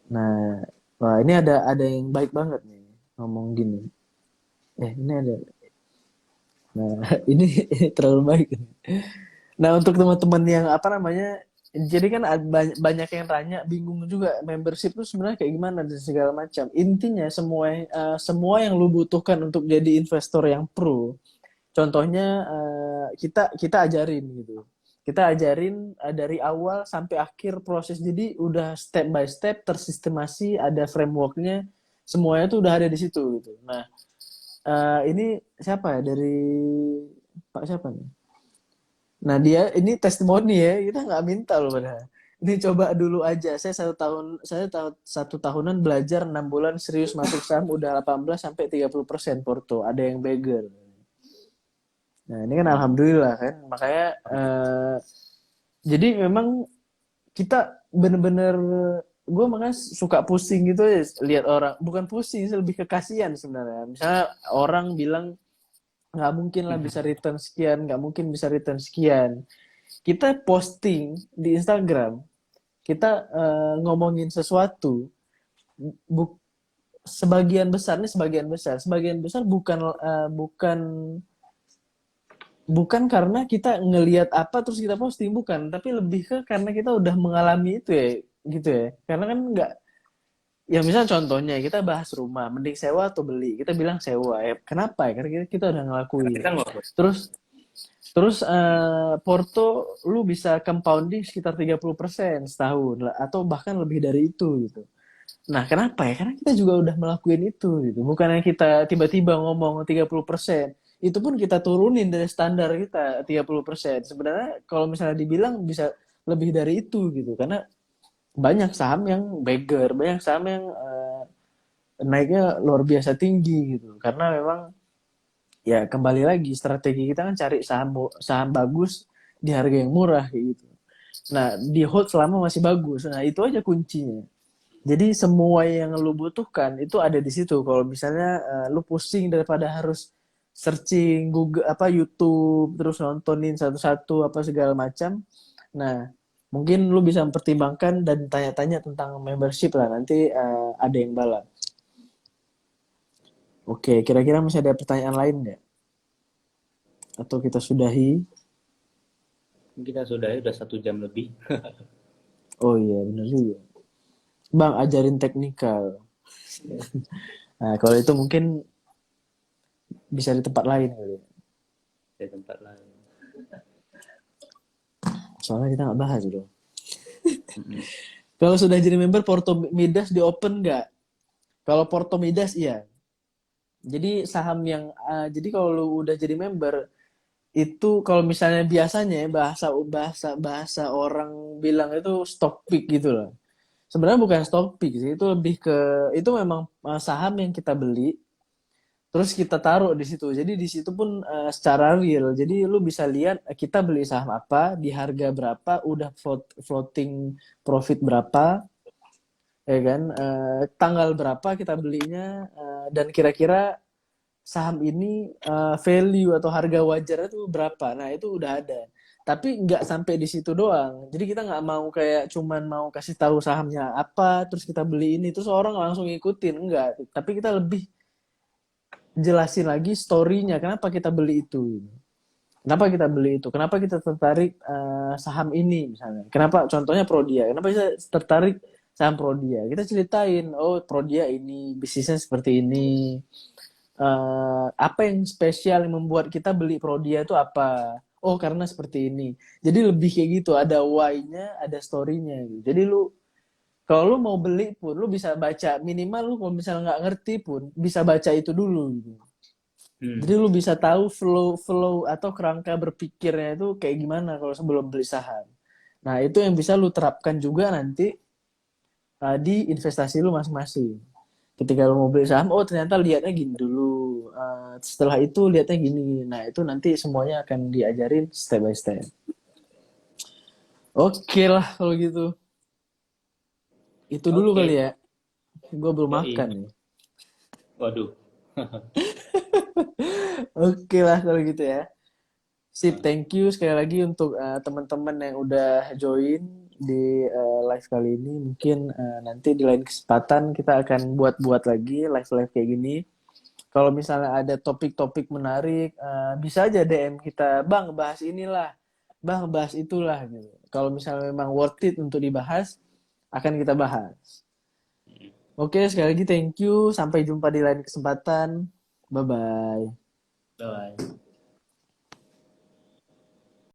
Nah, wah ini ada yang baik banget nih ngomong gini. Ini ada. Nah ini terlalu baik. Nah untuk teman-teman yang apa namanya, jadi kan banyak yang tanya, bingung juga membership itu sebenarnya kayak gimana dan segala macam. Intinya semua yang lu butuhkan untuk jadi investor yang pro. Contohnya kita kita ajarin gitu. Kita ajarin dari awal sampai akhir proses. Jadi udah step by step tersistemasi, ada frameworknya, semuanya tuh udah ada di situ gitu. Nah, ini siapa ya dari Pak siapa nih? Nah dia ini testimoni ya, kita nggak minta loh padahal. Ini coba dulu aja. Satu tahunan belajar 6 bulan serius masuk saham udah 18 sampai 30% porto. Ada yang beggar. Nah ini kan hmm, alhamdulillah kan. Makanya jadi memang kita bener-bener gue makanya suka pusing gitu ya lihat orang, bukan pusing sih, lebih ke kasihan sebenarnya. Misalnya orang bilang nggak mungkin lah bisa return sekian, nggak mungkin bisa return sekian. Kita posting di Instagram, kita ngomongin sesuatu, bu, sebagian besar bukan karena kita ngelihat apa terus kita posting, bukan, tapi lebih ke karena kita udah mengalami itu ya, gitu ya. Karena kan nggak, ya misalnya contohnya kita bahas rumah, mending sewa atau beli, kita bilang sewa ya. Kenapa ya? Karena kita udah karena ngelakuin. kita nggak Terus Terus Porto lu bisa compounding sekitar 30% setahun lah, atau bahkan lebih dari itu gitu. Nah, kenapa ya? Karena kita juga udah melakukan itu gitu. Bukannya kita tiba-tiba ngomong 30%. Itu pun kita turunin dari standar kita 30%. Sebenarnya kalau misalnya dibilang bisa lebih dari itu gitu. Karena banyak saham yang beggar, banyak saham yang naiknya luar biasa tinggi gitu. Karena memang ya kembali lagi strategi kita kan cari saham saham bagus di harga yang murah kayak gitu. Nah, di hold selama masih bagus. Nah, itu aja kuncinya. Jadi semua yang lu butuhkan itu ada di situ. Kalau misalnya lu pusing daripada harus searching Google apa YouTube terus nontonin satu-satu apa segala macam. Nah, mungkin lu bisa mempertimbangkan dan tanya-tanya tentang membership lah, nanti ada yang bala. Oke, kira-kira masih ada pertanyaan lain nggak? Atau kita sudahi? kita udah 1 jam lebih. Oh iya, benar juga. Bang, ajarin teknikal. Nah, kalau itu mungkin bisa di tempat lain kali ya. Di tempat lain. Soalnya kita nggak bahas bro. Mm-mm. Kalau sudah jadi member, Porto Midas di open nggak? Kalau Porto Midas iya. Jadi saham yang, jadi kalau lu udah jadi member, itu kalau misalnya biasanya ya, bahasa bahasa bahasa orang bilang itu stock pick gitu loh. Sebenarnya bukan stock pick sih, itu lebih ke, itu memang saham yang kita beli terus kita taruh di situ. Jadi di situ pun secara real. Jadi lu bisa lihat kita beli saham apa, di harga berapa, udah floating profit berapa, ya kan? Tanggal berapa kita belinya, dan kira-kira saham ini value atau harga wajarnya tuh berapa. Nah, itu udah ada. Tapi nggak sampai di situ doang. Jadi kita nggak mau kayak cuman mau kasih tahu sahamnya apa, terus kita beli ini, terus orang langsung ngikutin. Enggak. Tapi kita lebih jelasin lagi story-nya. Kenapa kita beli itu? Kenapa kita beli itu? Kenapa kita tertarik saham ini misalnya? Kenapa contohnya Prodia? Kenapa kita tertarik saham Prodia. Kita ceritain, oh Prodia ini bisnisnya seperti ini. Apa yang spesial yang membuat kita beli Prodia itu apa? Oh karena seperti ini. Jadi lebih kayak gitu, ada why-nya, ada story-nya. Gitu. Jadi kalau lu mau beli pun, lu bisa baca minimal lu kalau misalnya nggak ngerti pun bisa baca itu dulu. Gitu. Jadi Hmm. lu bisa tahu flow atau kerangka berpikirnya itu kayak gimana kalau sebelum beli saham. Nah itu yang bisa lu terapkan juga nanti di investasi lu masing-masing. Ketika lu mau beli saham, oh ternyata lihatnya gini dulu. Setelah itu lihatnya gini. Nah itu nanti semuanya akan diajarin step by step. Oke lah kalau gitu. Itu dulu kali Oke. ya. Gue belum makan Yoi. nih. Waduh. Oke lah kalau gitu ya. Sip, thank you sekali lagi untuk teman-teman yang udah join di live kali ini. Mungkin nanti di lain kesempatan kita akan buat-buat lagi live-live kayak gini. Kalau misalnya ada topik-topik menarik, bisa aja DM kita, Bang, bahas inilah, Bang, bahas itulah. Gitu. Kalau misalnya memang worth it untuk dibahas, akan kita bahas. Oke, sekali lagi thank you. Sampai jumpa di lain kesempatan. Bye-bye. Bye.